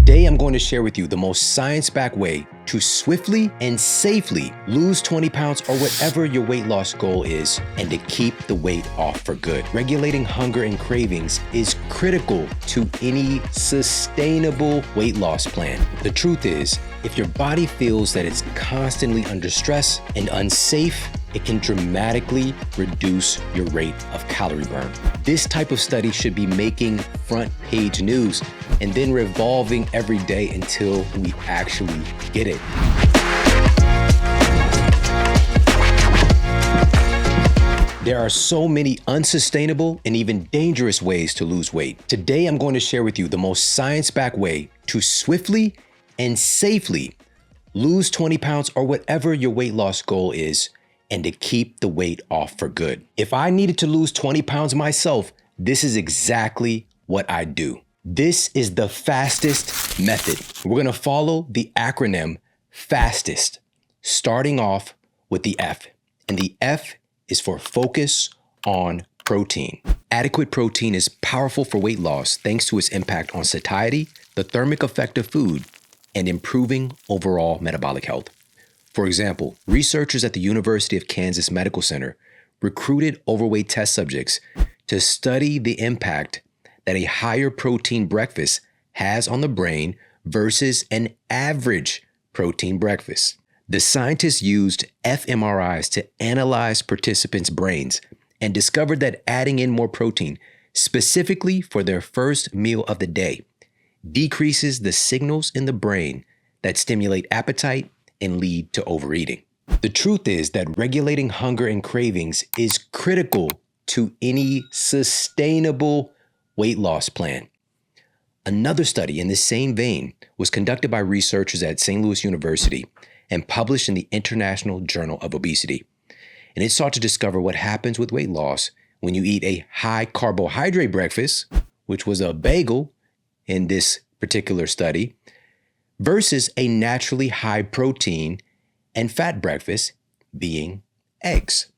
Today, I'm going to share with you the most science-backed way to swiftly and safely lose 20 pounds or whatever your weight loss goal is, and to keep the weight off for good. Regulating hunger and cravings is critical to any sustainable weight loss plan. The truth is, if your body feels that it's constantly under stress and unsafe, it can dramatically reduce your rate of calorie burn. This type of study should be making front page news and then revolving every day until we actually get it. There are so many unsustainable and even dangerous ways to lose weight. Today, I'm going to share with you the most science-backed way to swiftly and safely lose 20 pounds or whatever your weight loss goal is, and to keep the weight off for good. If I needed to lose 20 pounds myself, this is exactly what I do. This is the fastest method. We're gonna follow the acronym FASTEST, starting off with the F. And the F is for focus on protein. Adequate protein is powerful for weight loss thanks to its impact on satiety, the thermic effect of food, and improving overall metabolic health. For example, researchers at the University of Kansas Medical Center recruited overweight test subjects to study the impact that a higher protein breakfast has on the brain versus an average protein breakfast. The scientists used fMRIs to analyze participants' brains and discovered that adding in more protein, specifically for their first meal of the day, decreases the signals in the brain that stimulate appetite and lead to overeating. The truth is that regulating hunger and cravings is critical to any sustainable weight loss plan. Another study in the same vein was conducted by researchers at St. Louis University and published in the International Journal of Obesity. And it sought to discover what happens with weight loss when you eat a high carbohydrate breakfast, which was a bagel in this particular study, versus a naturally high protein and fat breakfast being eggs.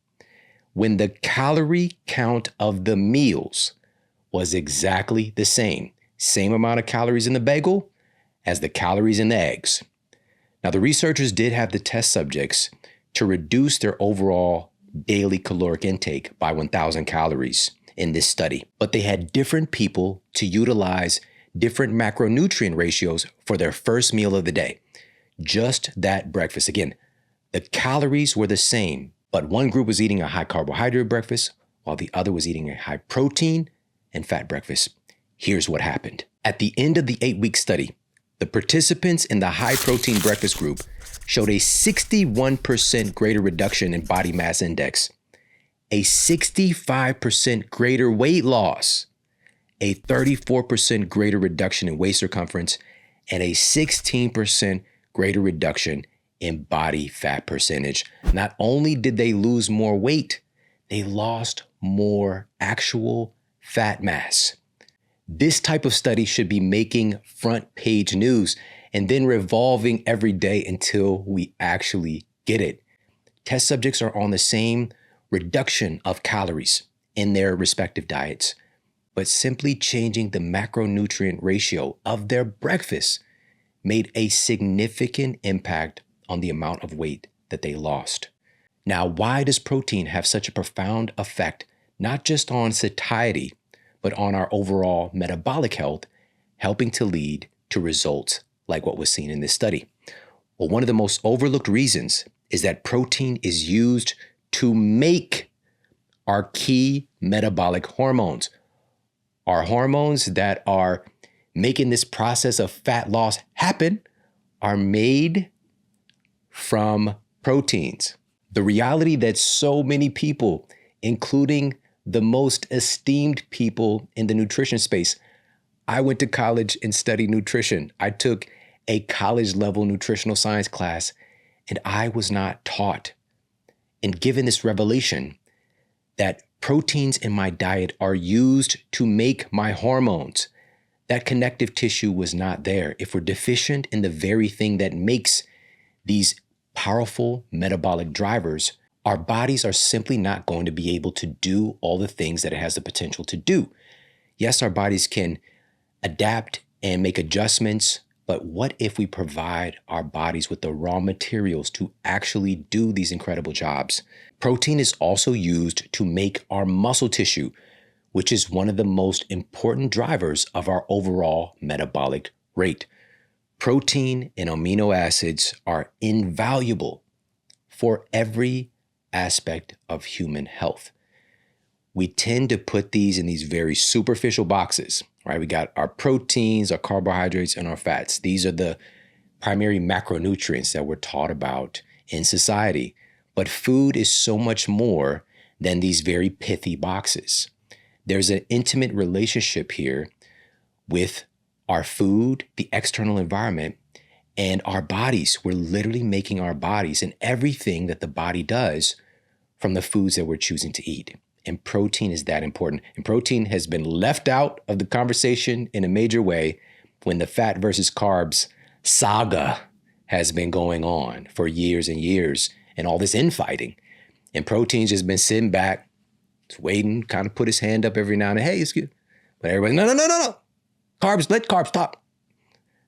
When the calorie count of the meals was exactly the same amount of calories in the bagel as the calories in the eggs. Now, the researchers did have the test subjects to reduce their overall daily caloric intake by 1,000 calories in this study, but they had different people to utilize different macronutrient ratios for their first meal of the day. Just that breakfast. Again, the calories were the same, but one group was eating a high carbohydrate breakfast while the other was eating a high protein and fat breakfast. Here's what happened. At the end of the 8-week study, the participants in the high protein breakfast group showed a 61% greater reduction in body mass index, a 65% greater weight loss, a 34% greater reduction in waist circumference, and a 16% greater reduction in body fat percentage. Not only did they lose more weight, they lost more actual fat mass. This type of study should be making front page news and then revolving every day until we actually get it. Test subjects are on the same reduction of calories in their respective diets, but simply changing the macronutrient ratio of their breakfast made a significant impact on the amount of weight that they lost. Now, why does protein have such a profound effect, not just on satiety, but on our overall metabolic health, helping to lead to results like what was seen in this study? Well, one of the most overlooked reasons is that protein is used to make our key metabolic hormones. Our hormones that are making this process of fat loss happen are made from proteins. The reality that so many people, including the most esteemed people in the nutrition space, I went to college and studied nutrition. I took a college level nutritional science class, and I was not taught and given this revelation that proteins in my diet are used to make my hormones. That connective tissue was not there. If we're deficient in the very thing that makes these powerful metabolic drivers, our bodies are simply not going to be able to do all the things that it has the potential to do. Yes, our bodies can adapt and make adjustments But what if we provide our bodies with the raw materials to actually do these incredible jobs? Protein is also used to make our muscle tissue, which is one of the most important drivers of our overall metabolic rate. Protein and amino acids are invaluable for every aspect of human health. We tend to put these in these very superficial boxes, right? We got our proteins, our carbohydrates, and our fats. These are the primary macronutrients that we're taught about in society. But food is so much more than these very pithy boxes. There's an intimate relationship here with our food, the external environment, and our bodies. We're literally making our bodies and everything that the body does from the foods that we're choosing to eat. And protein is that important. And protein has been left out of the conversation in a major way when the fat versus carbs saga has been going on for years and years, and all this infighting. And protein's just been sitting back, just waiting, kind of put his hand up every now and then. Hey, it's good. But everybody, no. Carbs, let carbs stop.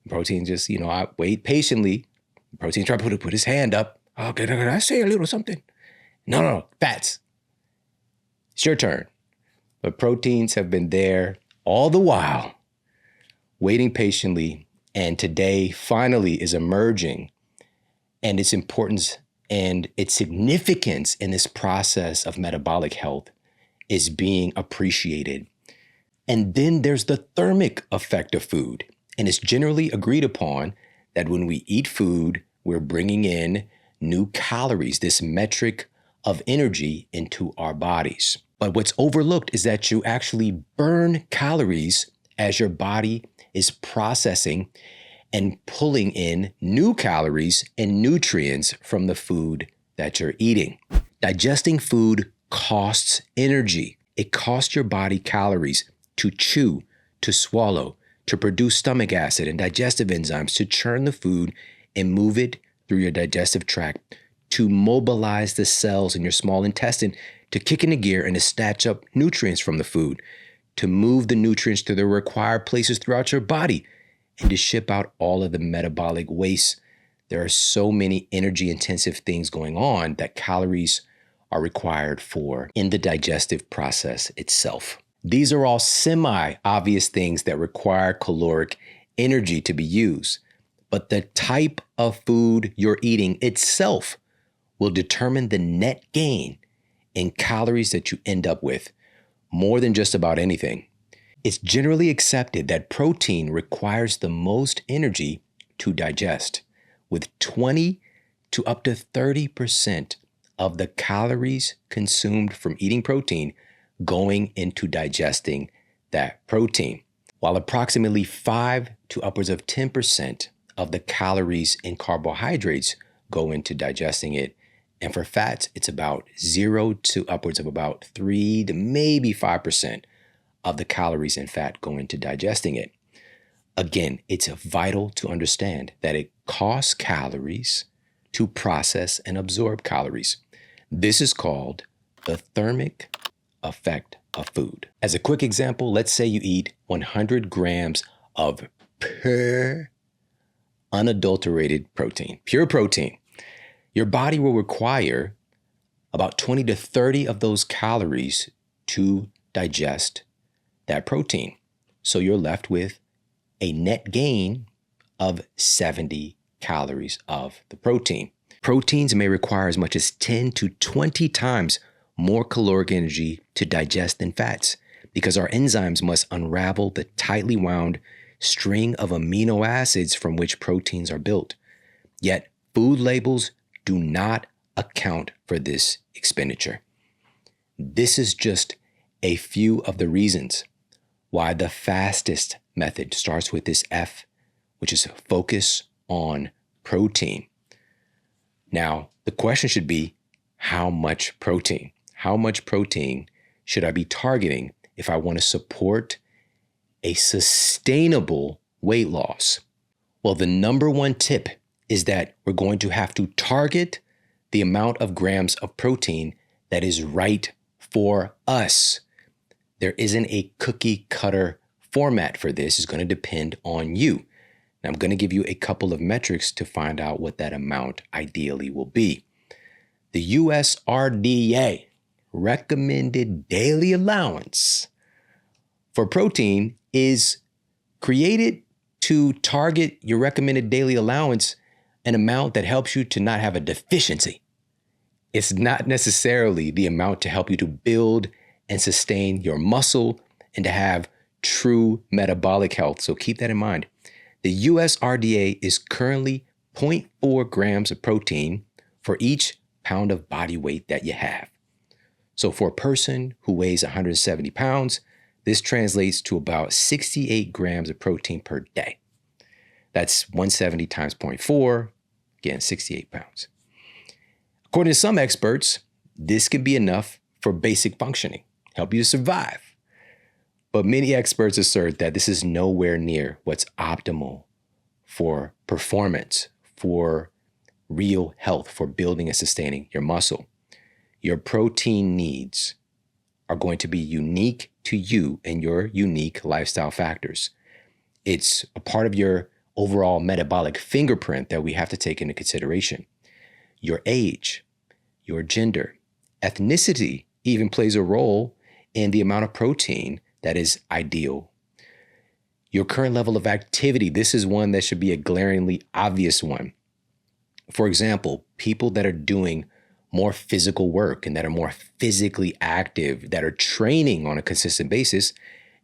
Protein just, I wait patiently. Protein try to put his hand up. Okay, can I say a little something? No, fats. It's your turn. But proteins have been there all the while, waiting patiently, and today finally is emerging. And its importance and its significance in this process of metabolic health is being appreciated. And then there's the thermic effect of food. And it's generally agreed upon that when we eat food, we're bringing in new calories, this metric of energy into our bodies. But what's overlooked is that you actually burn calories as your body is processing and pulling in new calories and nutrients from the food that you're eating. Digesting food costs energy. It costs your body calories to chew, to swallow, to produce stomach acid and digestive enzymes, to churn the food and move it through your digestive tract, to mobilize the cells in your small intestine, to kick into gear and to snatch up nutrients from the food, to move the nutrients to the required places throughout your body, and to ship out all of the metabolic waste. There are so many energy-intensive things going on that calories are required for in the digestive process itself. These are all semi-obvious things that require caloric energy to be used, but the type of food you're eating itself will determine the net gain in calories that you end up with, more than just about anything. It's generally accepted that protein requires the most energy to digest, with 20 to up to 30% of the calories consumed from eating protein going into digesting that protein, while approximately 5 to upwards of 10% of the calories in carbohydrates go into digesting it. And for fats, it's about 0 to upwards of about 3 to maybe 5% of the calories in fat go into digesting it. Again, it's vital to understand that it costs calories to process and absorb calories. This is called the thermic effect of food. As a quick example, let's say you eat 100 grams of pure, unadulterated protein, pure protein. Your body will require about 20 to 30 of those calories to digest that protein. So you're left with a net gain of 70 calories of the protein. Proteins may require as much as 10 to 20 times more caloric energy to digest than fats, because our enzymes must unravel the tightly wound string of amino acids from which proteins are built. Yet food labels do not account for this expenditure. This is just a few of the reasons why the fastest method starts with this F, which is focus on protein. Now, the question should be, how much protein? How much protein should I be targeting if I want to support a sustainable weight loss? Well, the number one tip is that we're going to have to target the amount of grams of protein that is right for us. There isn't a cookie cutter format for this. It's going to depend on you. Now, I'm going to give you a couple of metrics to find out what that amount ideally will be. The USRDA recommended daily allowance for protein is created to target your recommended daily allowance, an amount that helps you to not have a deficiency. It's not necessarily the amount to help you to build and sustain your muscle and to have true metabolic health. So keep that in mind. The USRDA is currently 0.4 grams of protein for each pound of body weight that you have. So for a person who weighs 170 pounds, this translates to about 68 grams of protein per day. That's 170 times 0.4, again, 68 pounds. According to some experts, this can be enough for basic functioning, help you to survive. But many experts assert that this is nowhere near what's optimal for performance, for real health, for building and sustaining your muscle. Your protein needs are going to be unique to you and your unique lifestyle factors. It's a part of your overall metabolic fingerprint that we have to take into consideration. Your age, your gender, ethnicity even plays a role in the amount of protein that is ideal. Your current level of activity, this is one that should be a glaringly obvious one. For example, people that are doing more physical work and that are more physically active, that are training on a consistent basis,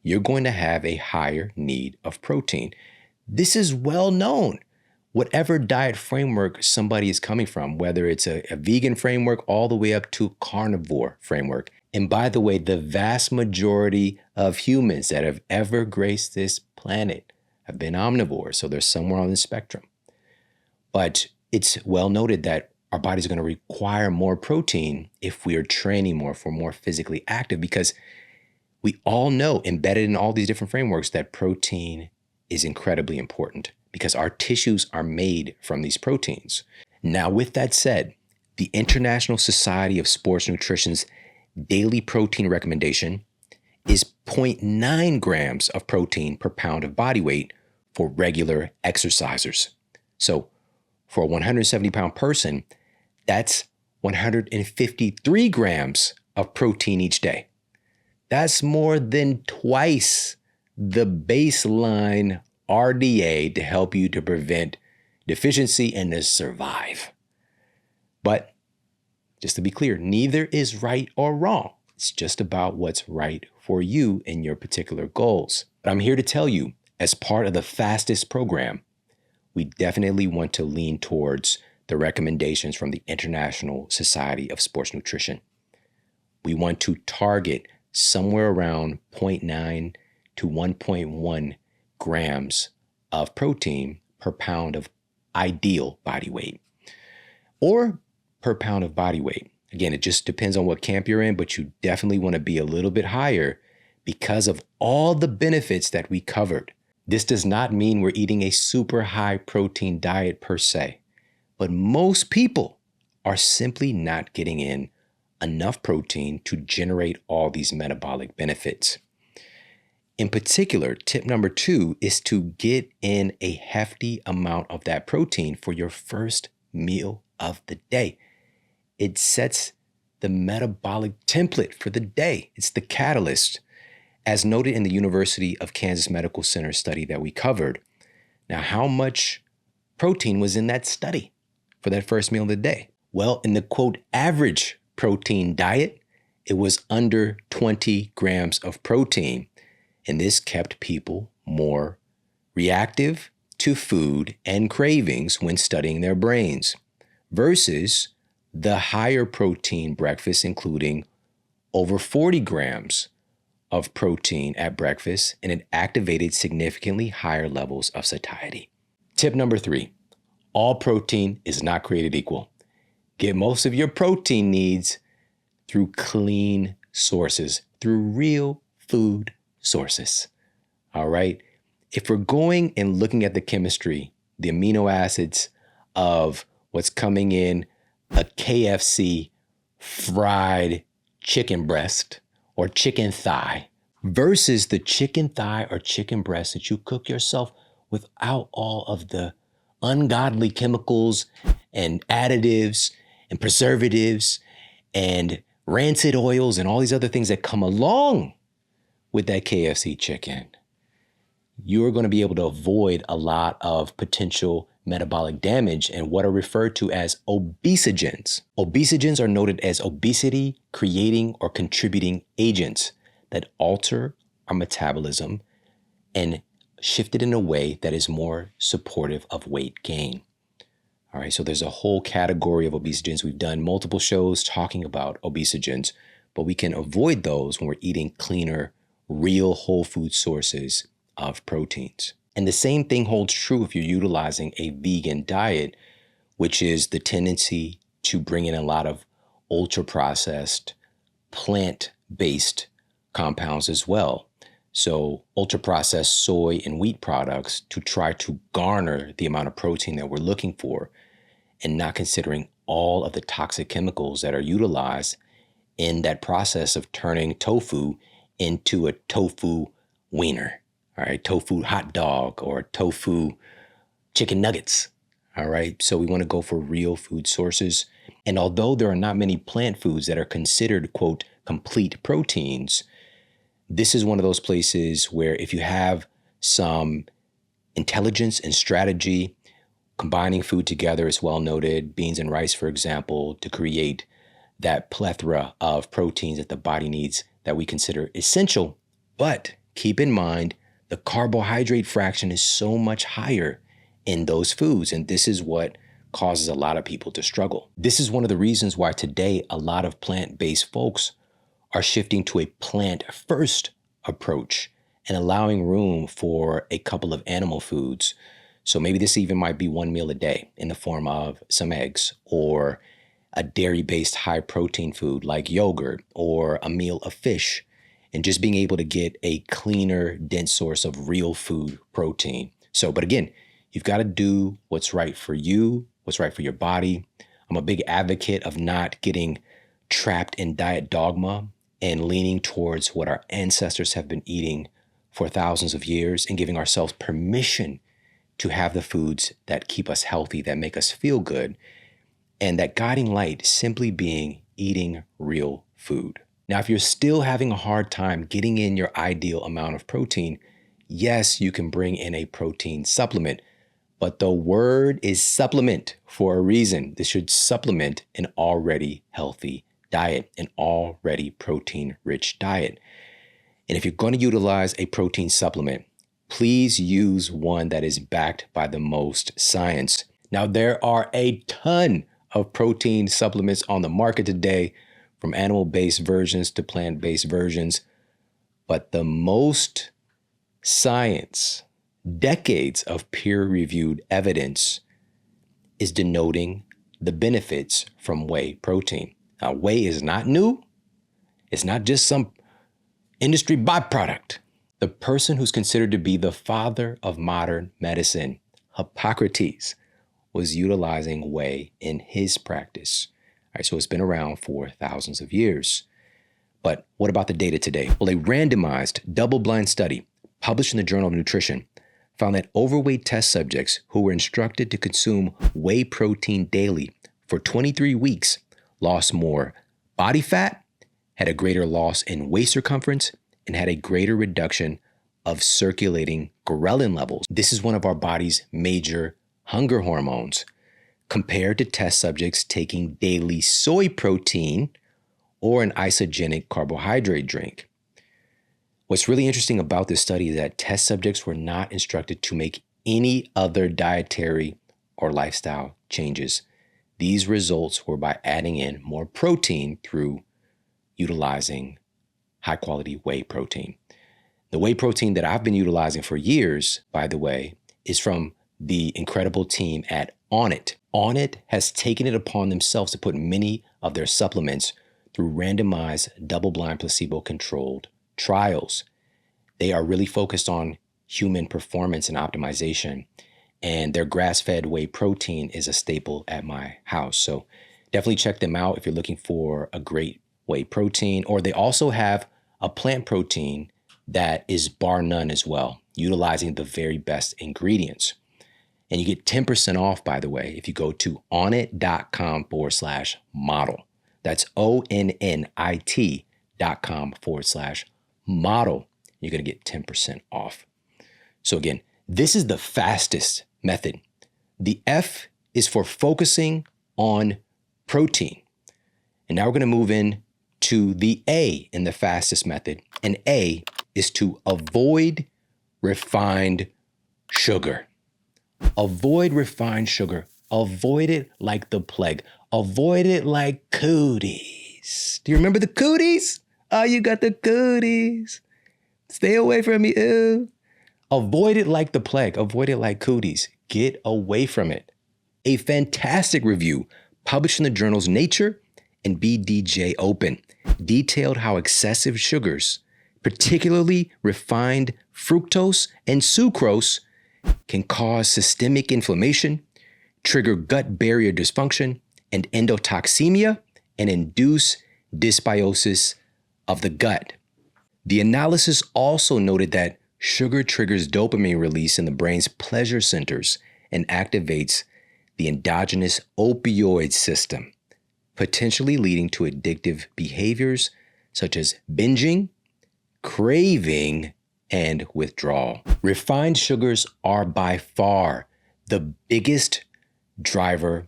you're going to have a higher need of protein. This is well known. Whatever diet framework somebody is coming from, whether it's a vegan framework all the way up to carnivore framework. And by the way, the vast majority of humans that have ever graced this planet have been omnivores, so they're somewhere on the spectrum. But it's well noted that our body's going to require more protein if we are training more, if we're more physically active, because we all know, embedded in all these different frameworks, that protein is incredibly important because our tissues are made from these proteins. Now, with that said, the International Society of Sports Nutrition's daily protein recommendation is 0.9 grams of protein per pound of body weight for regular exercisers. So for a 170-pound person, that's 153 grams of protein each day. That's more than twice the baseline RDA to help you to prevent deficiency and to survive. But just to be clear, neither is right or wrong. It's just about what's right for you and your particular goals. But I'm here to tell you, as part of the fastest program, we definitely want to lean towards the recommendations from the International Society of Sports Nutrition. We want to target somewhere around 0.9 to 1.1 grams of protein per pound of ideal body weight, or per pound of body weight. Again, it just depends on what camp you're in, but you definitely want to be a little bit higher because of all the benefits that we covered. This does not mean we're eating a super high protein diet per se, but most people are simply not getting in enough protein to generate all these metabolic benefits. In particular, tip number 2 is to get in a hefty amount of that protein for your first meal of the day. It sets the metabolic template for the day. It's the catalyst, as noted in the University of Kansas Medical Center study that we covered. Now, how much protein was in that study for that first meal of the day? Well, in the quote average protein diet, it was under 20 grams of protein. And this kept people more reactive to food and cravings when studying their brains, versus the higher protein breakfast, including over 40 grams of protein at breakfast, and it activated significantly higher levels of satiety. Tip number 3, all protein is not created equal. Get most of your protein needs through clean sources, through real food sources. All right. If we're going and looking at the chemistry, the amino acids of what's coming in a KFC fried chicken breast or chicken thigh versus the chicken thigh or chicken breast that you cook yourself without all of the ungodly chemicals and additives and preservatives and rancid oils and all these other things that come along with that KFC chicken, you're going to be able to avoid a lot of potential metabolic damage and what are referred to as obesogens. Obesogens are noted as obesity creating or contributing agents that alter our metabolism and shift it in a way that is more supportive of weight gain. All right, so there's a whole category of obesogens. We've done multiple shows talking about obesogens, but we can avoid those when we're eating cleaner, real whole food sources of proteins. And the same thing holds true if you're utilizing a vegan diet, which is the tendency to bring in a lot of ultra-processed, plant-based compounds as well. So ultra-processed soy and wheat products to try to garner the amount of protein that we're looking for and not considering all of the toxic chemicals that are utilized in that process of turning tofu into a tofu wiener. All right, tofu hot dog or tofu chicken nuggets. All right, so we want to go for real food sources. And although there are not many plant foods that are considered, quote, complete proteins, this is one of those places where if you have some intelligence and strategy, combining food together is well noted, beans and rice, for example, to create that plethora of proteins that the body needs that we consider essential. But keep in mind, the carbohydrate fraction is so much higher in those foods. And this is what causes a lot of people to struggle. This is one of the reasons why today a lot of plant-based folks are shifting to a plant-first approach and allowing room for a couple of animal foods. So maybe this even might be one meal a day in the form of some eggs or a dairy-based high-protein food like yogurt or a meal of fish, and just being able to get a cleaner, dense source of real food protein. So, but again, you've got to do what's right for you, what's right for your body. I'm a big advocate of not getting trapped in diet dogma and leaning towards what our ancestors have been eating for thousands of years and giving ourselves permission to have the foods that keep us healthy, that make us feel good, and that guiding light simply being eating real food. Now, if you're still having a hard time getting in your ideal amount of protein, yes, you can bring in a protein supplement, but the word is supplement for a reason. This should supplement an already healthy diet, an already protein-rich diet. And if you're going to utilize a protein supplement, please use one that is backed by the most science. Now, there are a ton of protein supplements on the market today, from animal-based versions to plant-based versions, but the most science, decades of peer-reviewed evidence is denoting the benefits from whey protein. Now, whey is not new. It's not just some industry byproduct. The person who's considered to be the father of modern medicine, Hippocrates, was utilizing whey in his practice. All right, so it's been around for thousands of years. But what about the data today? Well, a randomized double-blind study published in the Journal of Nutrition found that overweight test subjects who were instructed to consume whey protein daily for 23 weeks lost more body fat, had a greater loss in waist circumference, and had a greater reduction of circulating ghrelin levels. This is one of our body's major hunger hormones, compared to test subjects taking daily soy protein or an isogenic carbohydrate drink. What's really interesting about this study is that test subjects were not instructed to make any other dietary or lifestyle changes. These results were by adding in more protein through utilizing high-quality whey protein. The whey protein that I've been utilizing for years, by the way, is from the incredible team at Onnit. Onnit has taken it upon themselves to put many of their supplements through randomized, double-blind, placebo-controlled trials. They are really focused on human performance and optimization, and their grass-fed whey protein is a staple at my house. So definitely check them out if you're looking for a great whey protein. Or they also have a plant protein that is bar none as well. utilizing the very best ingredients. And you get 10% off, by the way, if you go to onnit.com/model. That's onnit.com/model. You're going to get 10% off. So again, this is the fastest method. The F is for focusing on protein. And now we're going to move in to the A in the fastest method. And A is to avoid refined sugar. Avoid refined sugar. Avoid it like the plague. Avoid it like cooties. Do you remember the cooties? Oh, you got the cooties. Stay away from me. Ew. Avoid it like the plague. Avoid it like cooties. Get away from it. A fantastic review published in the journals Nature and BDJ Open detailed how excessive sugars, particularly refined fructose and sucrose, can cause systemic inflammation, trigger gut barrier dysfunction and endotoxemia, and induce dysbiosis of the gut. The analysis also noted that sugar triggers dopamine release in the brain's pleasure centers and activates the endogenous opioid system, potentially leading to addictive behaviors such as binging, craving, and withdrawal. Refined sugars are by far the biggest driver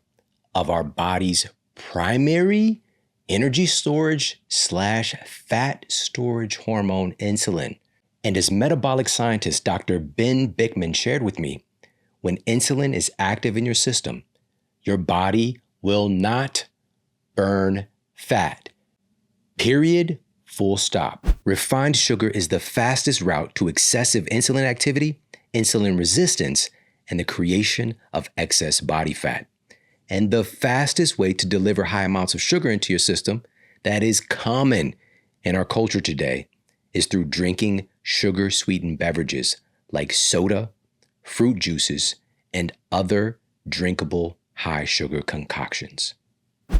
of our body's primary energy storage / fat storage hormone, insulin. And as metabolic scientist Dr. Ben Bickman shared with me, when insulin is active in your system, your body will not burn fat. Period. Full stop. Refined sugar is the fastest route to excessive insulin activity, insulin resistance, and the creation of excess body fat. And the fastest way to deliver high amounts of sugar into your system that is common in our culture today is through drinking sugar-sweetened beverages like soda, fruit juices, and other drinkable high-sugar concoctions.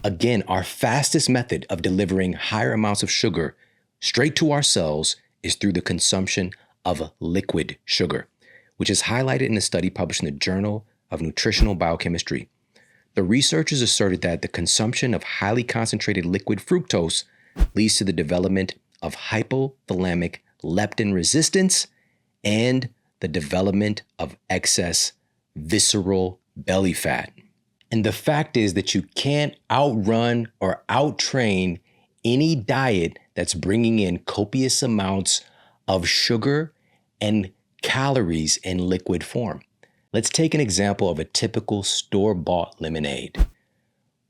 Again, our fastest method of delivering higher amounts of sugar straight to our cells is through the consumption of liquid sugar, which is highlighted in a study published in the Journal of Nutritional Biochemistry. The researchers asserted that the consumption of highly concentrated liquid fructose leads to the development of hypothalamic leptin resistance and the development of excess visceral belly fat. And the fact is that you can't outrun or outtrain any diet that's bringing in copious amounts of sugar and calories in liquid form. Let's take an example of a typical store-bought lemonade.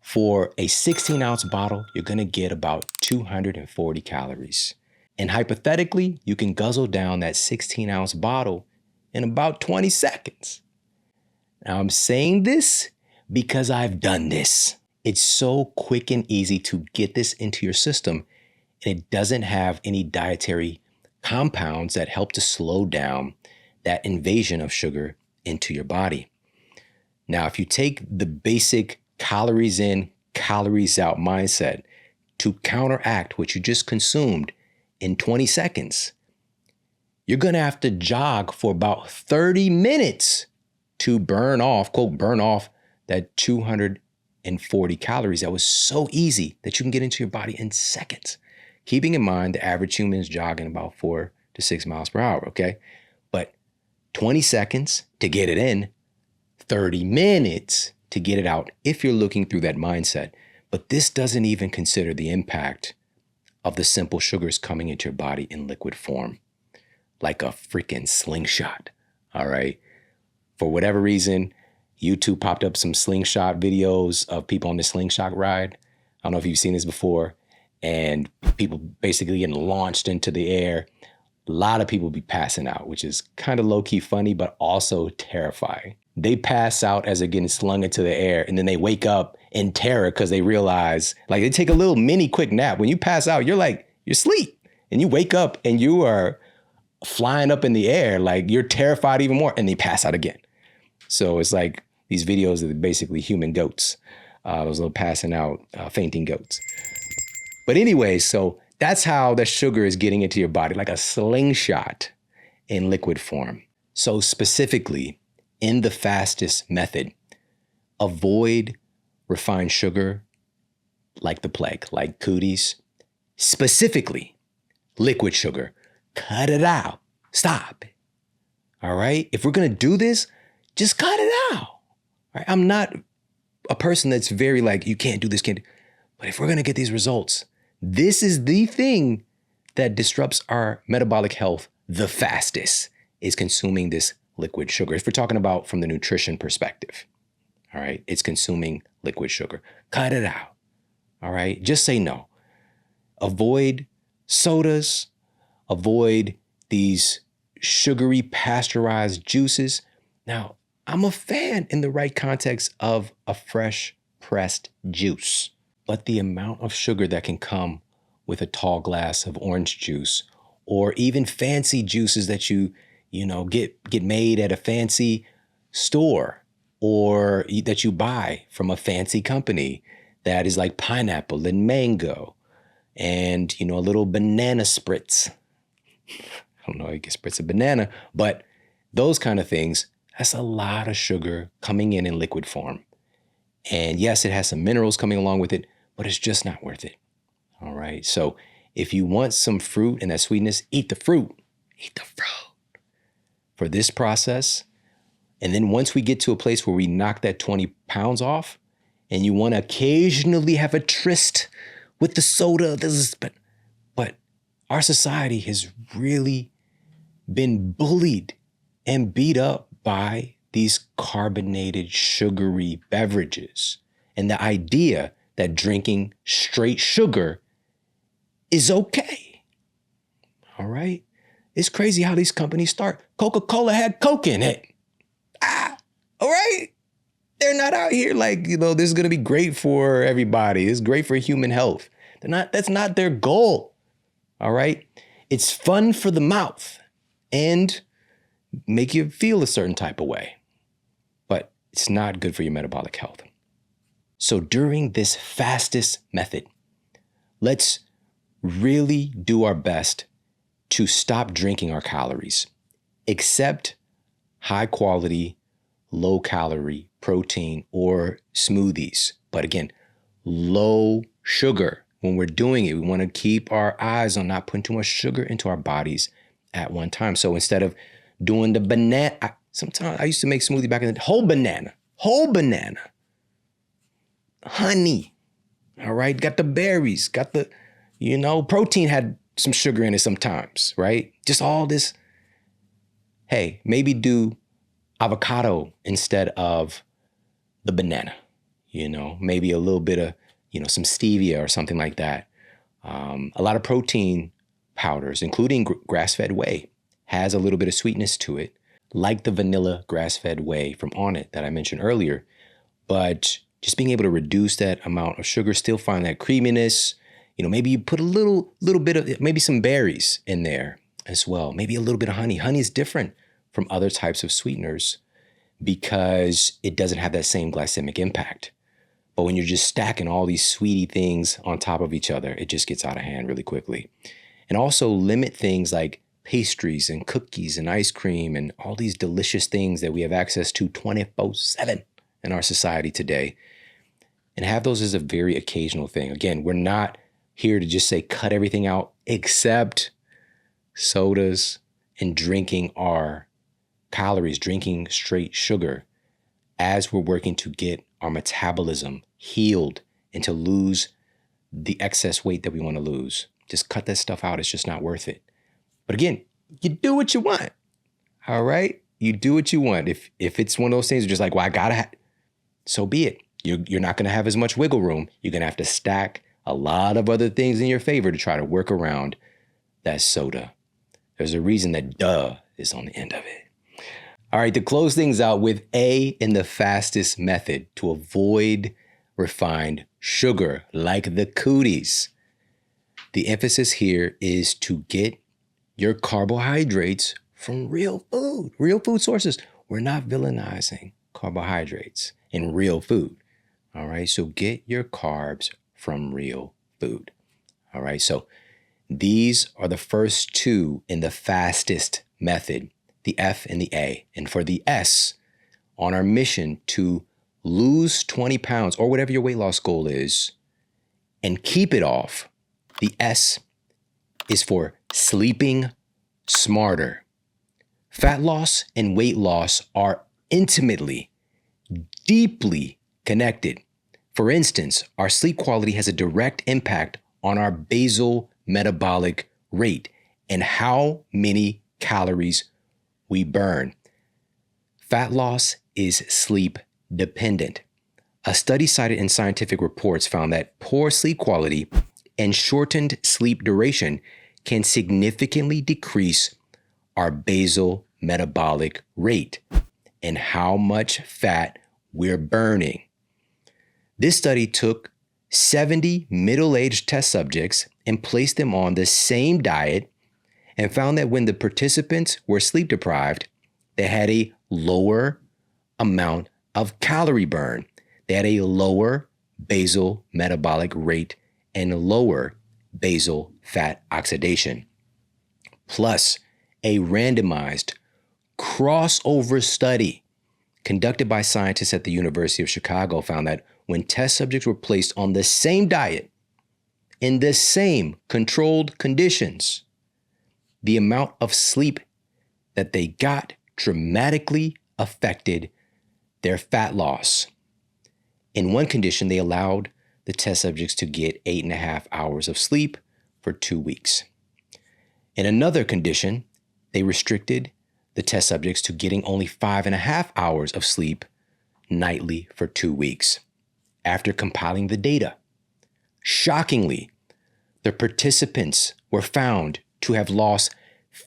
For a 16-ounce bottle, you're going to get about 240 calories. And hypothetically, you can guzzle down that 16-ounce bottle in about 20 seconds. Now, I'm saying this because I've done this. It's so quick and easy to get this into your system, and it doesn't have any dietary compounds that help to slow down that invasion of sugar into your body. Now, if you take the basic calories in, calories out mindset to counteract what you just consumed in 20 seconds, you're going to have to jog for about 30 minutes to burn off, quote, burn off that 240 calories that was so easy that you can get into your body in seconds. Keeping in mind the average human is jogging about 4 to 6 miles per hour, okay? But 20 seconds to get it in, 30 minutes to get it out if you're looking through that mindset. But this doesn't even consider the impact of the simple sugars coming into your body in liquid form, like a freaking slingshot, all right? For whatever reason, YouTube popped up some slingshot videos of people on the slingshot ride. I don't know if you've seen this before. And people basically getting launched into the air. A lot of people be passing out, which is kind of low-key funny, but also terrifying. They pass out as they're getting slung into the air, and then they wake up in terror because they realize, like, they take a little mini quick nap. When you pass out, you're asleep. And you wake up and you are flying up in the air, like you're terrified even more, and they pass out again. So it's like these videos are basically human goats, those little passing out, fainting goats. But anyway, so that's how the sugar is getting into your body, like a slingshot in liquid form. So specifically, in the fastest method, avoid refined sugar like the plague, like cooties. Specifically, liquid sugar. Cut it out. Stop. All right? If we're going to do this, just cut it out. All right? I'm not a person that's very like, you can't do this, can't do. But if we're going to get these results, this is the thing that disrupts our metabolic health the fastest, is consuming this liquid sugar. If we're talking about from the nutrition perspective, all right, it's consuming liquid sugar. Cut it out. All right, just say no. Avoid sodas, avoid these sugary pasteurized juices. Now, I'm a fan in the right context of a fresh pressed juice, but the amount of sugar that can come with a tall glass of orange juice, or even fancy juices that you get made at a fancy store, or that you buy from a fancy company that is like pineapple and mango and, a little banana spritz. I don't know, I guess spritz a banana, but those kind of things, that's a lot of sugar coming in liquid form. And yes, it has some minerals coming along with it, but it's just not worth it. All right. So if you want some fruit and that sweetness, eat the fruit. Eat the fruit for this process. And then once we get to a place where we knock that 20 pounds off, and you want to occasionally have a tryst with the soda, but our society has really been bullied and beat up by these carbonated, sugary beverages. And the idea that drinking straight sugar is okay. All right? It's crazy how these companies start. Coca-Cola had Coke in it. All right? They're not out here like, this is going to be great for everybody. It's great for human health. That's not their goal. All right? It's fun for the mouth and make you feel a certain type of way. But it's not good for your metabolic health. So during this fastest method, let's really do our best to stop drinking our calories, accept high quality, low calorie protein or smoothies. But again, low sugar. When we're doing it, we want to keep our eyes on not putting too much sugar into our bodies at one time. So instead of doing the banana, sometimes I used to make smoothie back in the whole banana, honey. All right. Got the berries, got the, protein had some sugar in it sometimes, right? Just all this. Hey, maybe do avocado instead of the banana, maybe a little bit of, some stevia or something like that. A lot of protein powders, including grass-fed whey, has a little bit of sweetness to it, like the vanilla grass-fed whey from Onnit that I mentioned earlier. But just being able to reduce that amount of sugar, still find that creaminess. Maybe you put a little bit of, maybe some berries in there as well. Maybe a little bit of honey. Honey is different from other types of sweeteners because it doesn't have that same glycemic impact. But when you're just stacking all these sweetie things on top of each other, it just gets out of hand really quickly. And also limit things like pastries and cookies and ice cream and all these delicious things that we have access to 24/7 in our society today. And have those as a very occasional thing. Again, we're not here to just say cut everything out except sodas and drinking our calories, drinking straight sugar, as we're working to get our metabolism healed and to lose the excess weight that we want to lose. Just cut that stuff out. It's just not worth it. But again, you do what you want. All right? You do what you want. If it's one of those things you're just like, well, I gotta so be it. You're not gonna have as much wiggle room. You're gonna have to stack a lot of other things in your favor to try to work around that soda. There's a reason that duh is on the end of it. All right, to close things out with A in the fastest method to avoid refined sugar like the cooties. The emphasis here is to get your carbohydrates from real food sources. We're not villainizing carbohydrates in real food. All right, so get your carbs from real food. All right, so these are the first two in the fastest method the F, and the A. And for the S, on our mission to lose 20 pounds or whatever your weight loss goal is and keep it off, the S is for sleeping smarter. Fat loss and weight loss are intimately, deeply connected. For instance, our sleep quality has a direct impact on our basal metabolic rate and how many calories we burn. Fat loss is sleep dependent. A study cited in scientific reports found that poor sleep quality and shortened sleep duration can significantly decrease our basal metabolic rate and how much fat we're burning. This study took 70 middle-aged test subjects and placed them on the same diet and found that when the participants were sleep deprived, they had a lower amount of calorie burn. They had a lower basal metabolic rate and lower basal fat oxidation. Plus, a randomized crossover study conducted by scientists at the University of Chicago found that when test subjects were placed on the same diet in the same controlled conditions, the amount of sleep that they got dramatically affected their fat loss. In one condition, they allowed the test subjects to get 8.5 hours of sleep for 2 weeks. In another condition, they restricted the test subjects to getting only 5.5 hours of sleep nightly for 2 weeks. After compiling the data, shockingly, the participants were found to have lost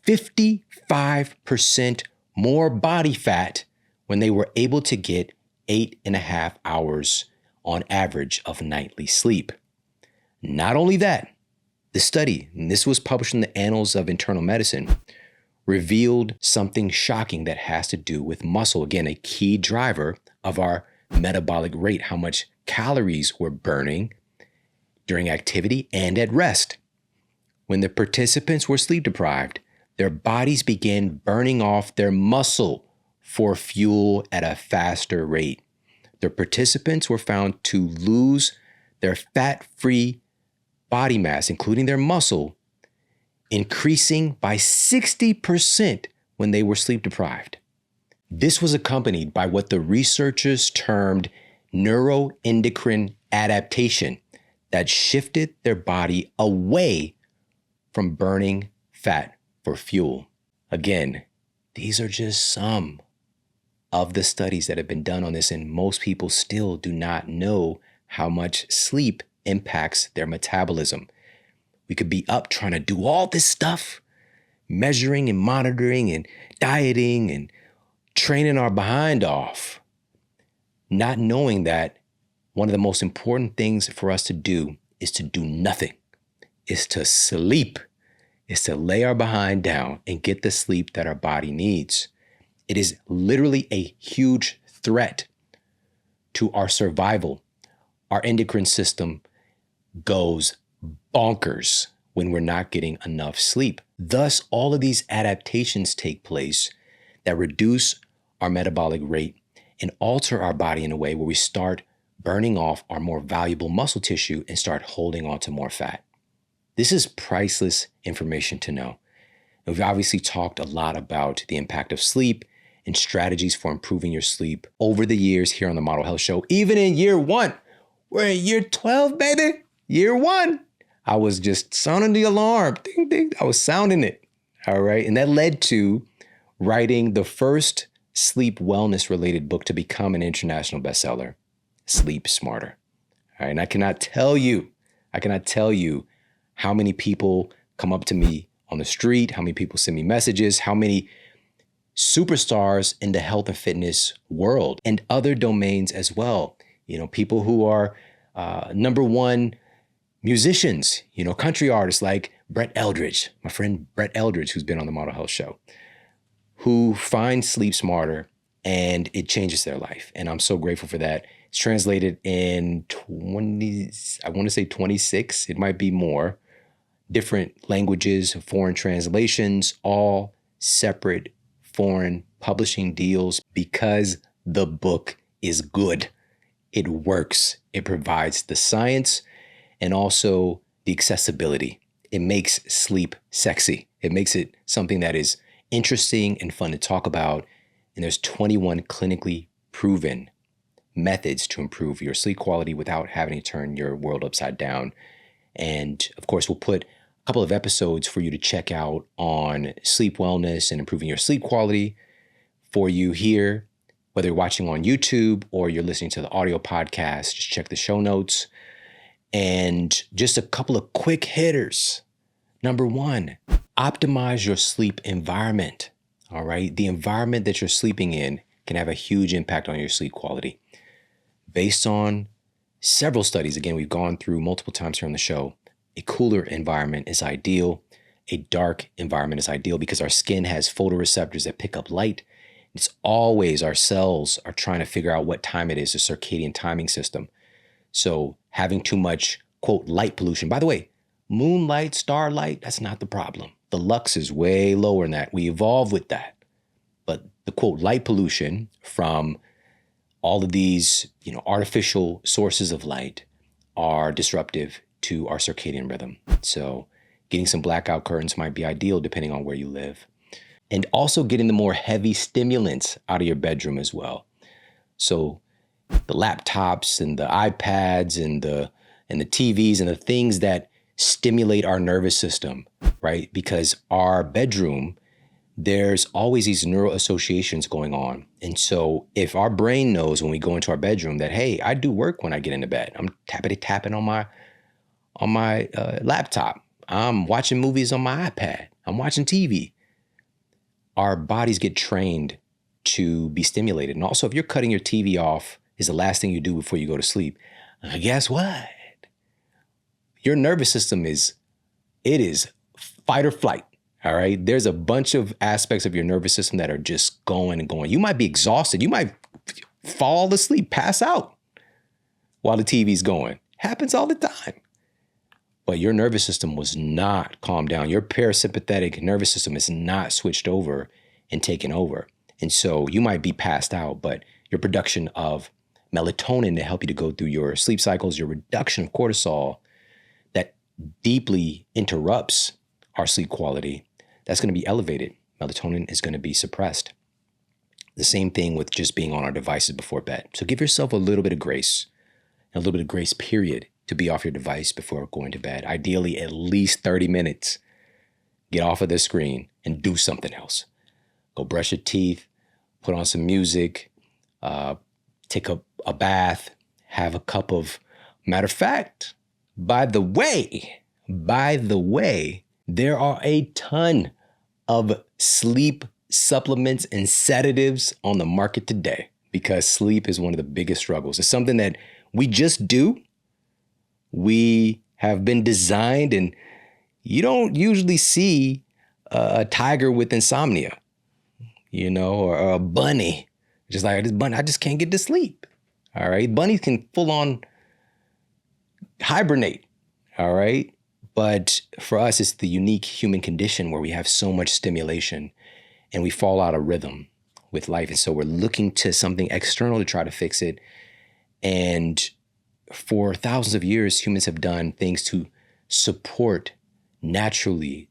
55% more body fat when they were able to get 8.5 hours on average of nightly sleep. Not only that, the study, and this was published in the Annals of Internal Medicine, revealed something shocking that has to do with muscle. Again, a key driver of our metabolic rate, how much calories we're burning during activity and at rest. When the participants were sleep deprived, their bodies began burning off their muscle for fuel at a faster rate. The participants were found to lose their fat-free body mass, including their muscle, increasing by 60% when they were sleep deprived. This was accompanied by what the researchers termed neuroendocrine adaptation that shifted their body away from burning fat for fuel. Again, these are just some of the studies that have been done on this, and most people still do not know how much sleep impacts their metabolism. We could be up trying to do all this stuff, measuring and monitoring and dieting and training our behind off, not knowing that one of the most important things for us to do is to do nothing, is to sleep, is to lay our behind down and get the sleep that our body needs. It is literally a huge threat to our survival. Our endocrine system goes bonkers when we're not getting enough sleep. Thus, all of these adaptations take place that reduce our metabolic rate and alter our body in a way where we start burning off our more valuable muscle tissue and start holding on to more fat. This is priceless information to know. And we've obviously talked a lot about the impact of sleep and strategies for improving your sleep over the years here on the Model Health Show. Even in year 1, we're in year 12, baby. Year 1. I was just sounding the alarm. Ding, ding. I was sounding it. All right. And that led to writing the first sleep wellness related book to become an international bestseller, Sleep Smarter. All right. And I cannot tell you how many people come up to me on the street, how many people send me messages, how many superstars in the health and fitness world and other domains as well. You know, people who are number one musicians, you know, country artists like Brett Eldridge, my friend Brett Eldridge, who's been on the Model Health Show, who find Sleep Smarter and it changes their life. And I'm so grateful for that. It's translated in 26, it might be more, different languages, foreign translations, all separate foreign publishing deals because the book is good. It works. It provides the science and also the accessibility. It makes sleep sexy. It makes it something that is interesting and fun to talk about. And there's 21 clinically proven methods to improve your sleep quality without having to turn your world upside down. And of course, we'll put a couple of episodes for you to check out on sleep wellness and improving your sleep quality for you here, whether you're watching on YouTube or you're listening to the audio podcast. Just check the show notes. And just a couple of quick hitters. Number one, optimize your sleep environment. All right. The environment that you're sleeping in can have a huge impact on your sleep quality. Based on several studies, again, we've gone through multiple times here on the show, a cooler environment is ideal. A dark environment is ideal because our skin has photoreceptors that pick up light. It's always our cells are trying to figure out what time it is, the circadian timing system. So having too much, quote, light pollution. By the way, moonlight, starlight, that's not the problem. The lux is way lower than that. We evolved with that. But the, quote, light pollution from all of these, artificial sources of light are disruptive to our circadian rhythm. So getting some blackout curtains might be ideal depending on where you live. And also getting the more heavy stimulants out of your bedroom as well. So the laptops and the iPads and the TVs and the things that stimulate our nervous system, right? Because our bedroom, there's always these neural associations going on. And so if our brain knows when we go into our bedroom that, hey, I do work when I get into bed. I'm tapping on my laptop. I'm watching movies on my iPad. I'm watching TV. Our bodies get trained to be stimulated. And also, if you're cutting your TV off is the last thing you do before you go to sleep, guess what? Your nervous system is fight or flight, all right? There's a bunch of aspects of your nervous system that are just going and going. You might be exhausted. You might fall asleep, pass out while the TV's going. Happens all the time. But your nervous system was not calmed down. Your parasympathetic nervous system is not switched over and taken over. And so you might be passed out, but your production of melatonin to help you to go through your sleep cycles, your reduction of cortisol that deeply interrupts our sleep quality, that's going to be elevated. Melatonin is going to be suppressed. The same thing with just being on our devices before bed. So give yourself a little bit of grace, a little bit of grace period to be off your device before going to bed. Ideally, at least 30 minutes. Get off of the screen and do something else. Go brush your teeth, put on some music, take a bath, have a cup of, matter of fact, by the way, there are a ton of sleep supplements and sedatives on the market today because sleep is one of the biggest struggles. It's something that we just do. We have been designed, and you don't usually see a tiger with insomnia, or a bunny. Just like this bunny, I just can't get to sleep. All right. Bunnies can full on hibernate. All right. But for us, it's the unique human condition where we have so much stimulation and we fall out of rhythm with life. And so we're looking to something external to try to fix it. And for thousands of years, humans have done things to support naturally,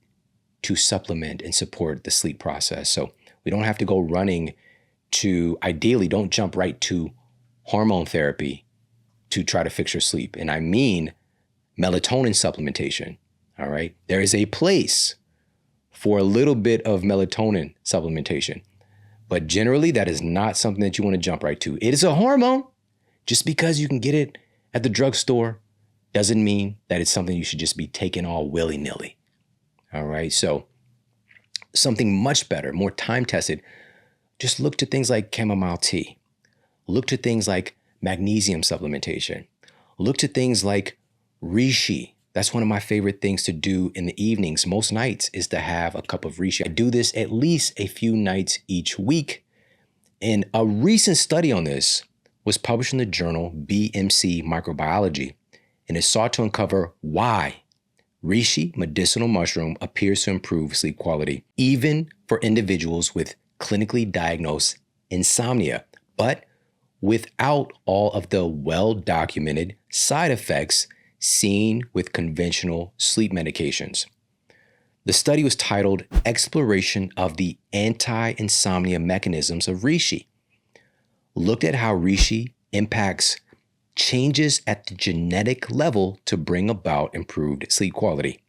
to supplement and support the sleep process. So we don't have to go running to, ideally, don't jump right to hormone therapy to try to fix your sleep. And I mean melatonin supplementation, all right? There is a place for a little bit of melatonin supplementation, but generally that is not something that you want to jump right to. It is a hormone. Just because you can get it at the drugstore doesn't mean that it's something you should just be taking all willy-nilly, all right? So something much better, more time-tested, just look to things like chamomile tea. Look to things like magnesium supplementation. Look to things like reishi. That's one of my favorite things to do in the evenings. Most nights is to have a cup of reishi. I do this at least a few nights each week. And a recent study on this was published in the journal BMC Microbiology, and it sought to uncover why reishi medicinal mushroom appears to improve sleep quality, even for individuals with clinically diagnose insomnia, but without all of the well-documented side effects seen with conventional sleep medications. The study was titled Exploration of the Anti-Insomnia Mechanisms of Reishi. Looked at how reishi impacts changes at the genetic level to bring about improved sleep quality.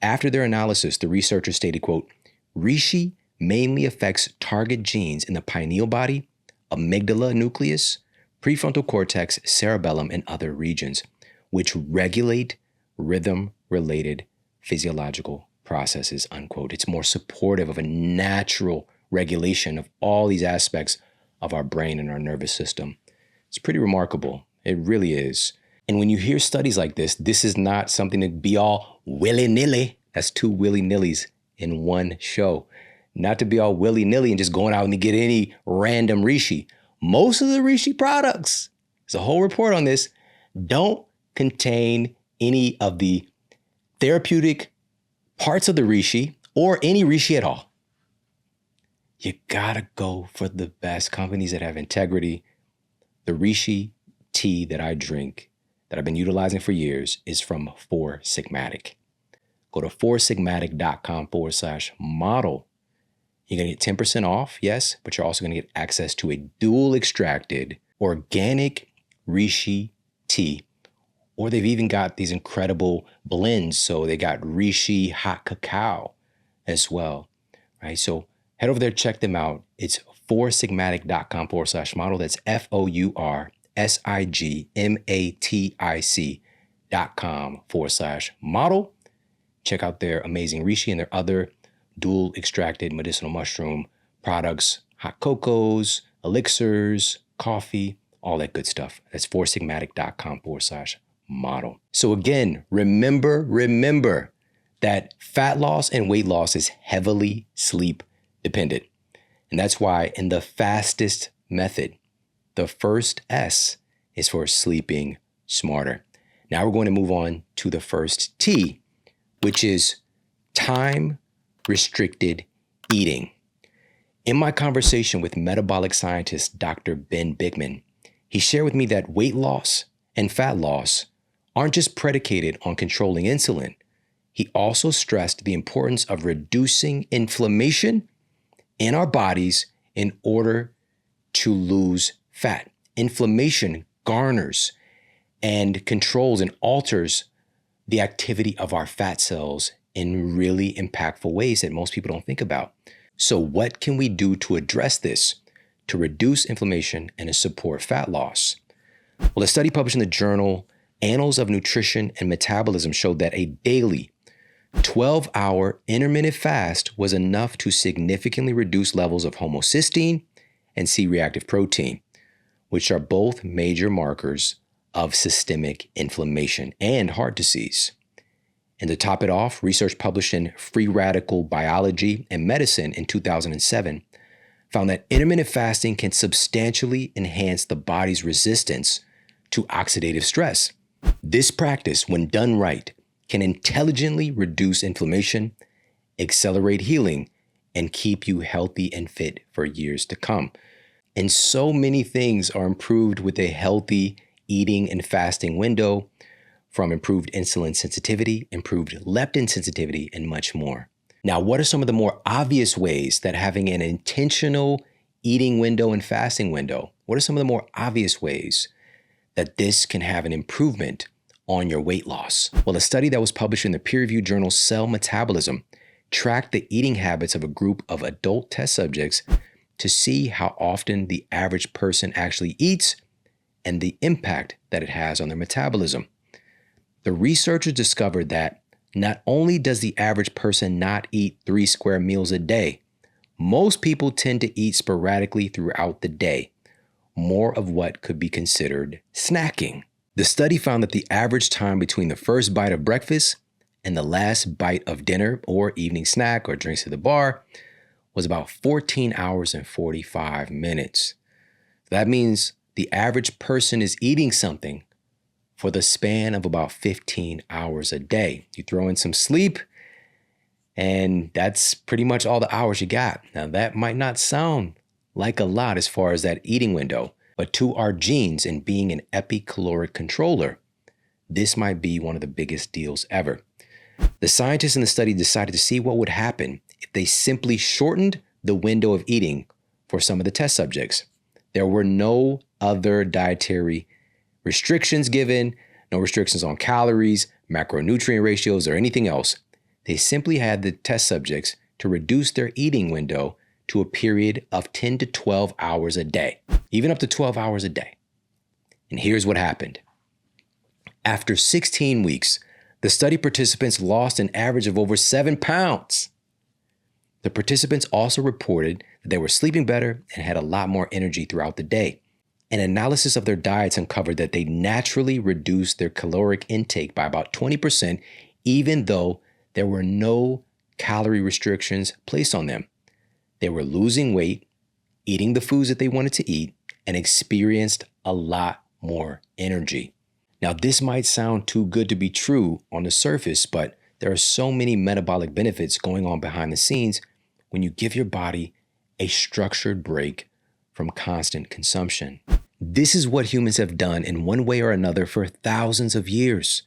After their analysis, the researchers stated, quote, reishi mainly affects target genes in the pineal body, amygdala nucleus, prefrontal cortex, cerebellum, and other regions, which regulate rhythm-related physiological processes, unquote. It's more supportive of a natural regulation of all these aspects of our brain and our nervous system. It's pretty remarkable. It really is. And when you hear studies like this is not something to be all willy-nilly. That's two willy-nillys in one show. Not to be all willy-nilly and just going out and get any random reishi. Most of the reishi products, there's a whole report on this, don't contain any of the therapeutic parts of the reishi or any reishi at all. You gotta go for the best companies that have integrity. The reishi tea that I drink, that I've been utilizing for years, is from Four Sigmatic. Go to foursigmatic.com/model. You're gonna get 10% off, yes, but you're also gonna get access to a dual extracted organic reishi tea. Or they've even got these incredible blends. So they got reishi hot cacao as well, right? So head over there, check them out. It's foursigmatic.com/model. That's foursigmatic.com/model. Check out their amazing reishi and their other dual extracted medicinal mushroom products, hot cocos, elixirs, coffee, all that good stuff. That's foursigmatic.com/model. So again, remember that fat loss and weight loss is heavily sleep dependent. And that's why in the fastest method, the first S is for sleeping smarter. Now we're going to move on to the first T, which is time restricted eating. In my conversation with metabolic scientist Dr. Ben Bikman, he shared with me that weight loss and fat loss aren't just predicated on controlling insulin. He also stressed the importance of reducing inflammation in our bodies in order to lose fat. Inflammation garners and controls and alters the activity of our fat cells in really impactful ways that most people don't think about. So what can we do to address this, to reduce inflammation and to support fat loss? Well, a study published in the journal Annals of Nutrition and Metabolism showed that a daily 12-hour intermittent fast was enough to significantly reduce levels of homocysteine and C-reactive protein, which are both major markers of systemic inflammation and heart disease. And to top it off, research published in Free Radical Biology and Medicine in 2007 found that intermittent fasting can substantially enhance the body's resistance to oxidative stress. This practice, when done right, can intelligently reduce inflammation, accelerate healing, and keep you healthy and fit for years to come. And so many things are improved with a healthy eating and fasting window, from improved insulin sensitivity, improved leptin sensitivity, and much more. Now, what are some of the more obvious ways that having an intentional eating window and fasting window, what are some of the more obvious ways that this can have an improvement on your weight loss? Well, a study that was published in the peer-reviewed journal Cell Metabolism tracked the eating habits of a group of adult test subjects to see how often the average person actually eats and the impact that it has on their metabolism. The researchers discovered that not only does the average person not eat 3 square meals a day, most people tend to eat sporadically throughout the day, more of what could be considered snacking. The study found that the average time between the first bite of breakfast and the last bite of dinner or evening snack or drinks at the bar was about 14 hours and 45 minutes. That means the average person is eating something for the span of about 15 hours a day. You throw in some sleep, And that's pretty much all the hours you got. Now, that might not sound like a lot as far as that eating window, but to our genes and being an epicaloric controller, this might be one of the biggest deals ever. The scientists in the study decided to see what would happen if they simply shortened the window of eating for some of the test subjects. There were no other dietary restrictions given, no restrictions on calories, macronutrient ratios, or anything else. They simply had the test subjects to reduce their eating window to a period of 10 to 12 hours a day, even up to 12 hours a day. And here's what happened. After 16 weeks, the study participants lost an average of over 7 pounds. The participants also reported that they were sleeping better and had a lot more energy throughout the day. An analysis of their diets uncovered that they naturally reduced their caloric intake by about 20%, even though there were no calorie restrictions placed on them. They were losing weight, eating the foods that they wanted to eat, and experienced a lot more energy. Now, this might sound too good to be true on the surface, but there are so many metabolic benefits going on behind the scenes when you give your body a structured break from constant consumption. This is what humans have done in one way or another for thousands of years.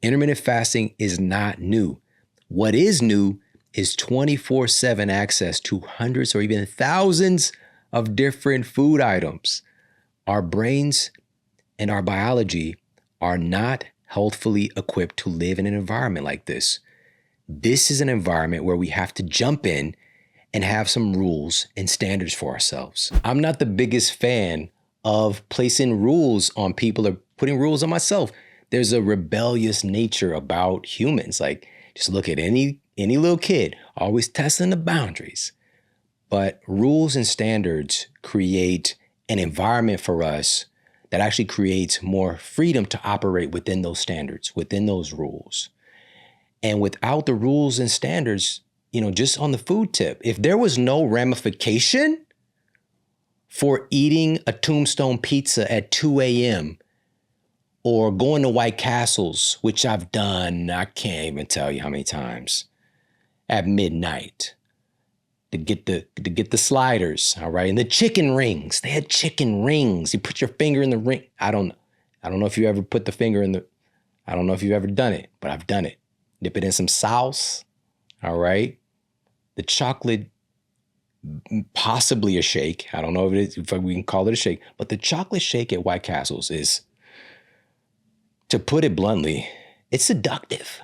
Intermittent fasting is not new. What is new is 24/7 access to hundreds or even thousands of different food items. Our brains and our biology are not healthfully equipped to live in an environment like this. This is an environment where we have to jump in and have some rules and standards for ourselves. I'm not the biggest fan of placing rules on people or putting rules on myself. There's a rebellious nature about humans. Like, just look at any little kid, always testing the boundaries. But rules and standards create an environment for us that actually creates more freedom to operate within those standards, within those rules. And without the rules and standards, just on the food tip, if there was no ramification for eating a Tombstone pizza at 2 a.m. or going to White Castles, which I've done, I can't even tell you how many times, at midnight to get the sliders, all right? And the chicken rings. They had chicken rings. You put your finger in the ring. I don't know if you ever put the finger in the, I don't know if you've ever done it, but I've done it. Dip it in some sauce, all right? The chocolate, possibly a shake. I don't know if we can call it a shake, but the chocolate shake at White Castles is, to put it bluntly, it's seductive,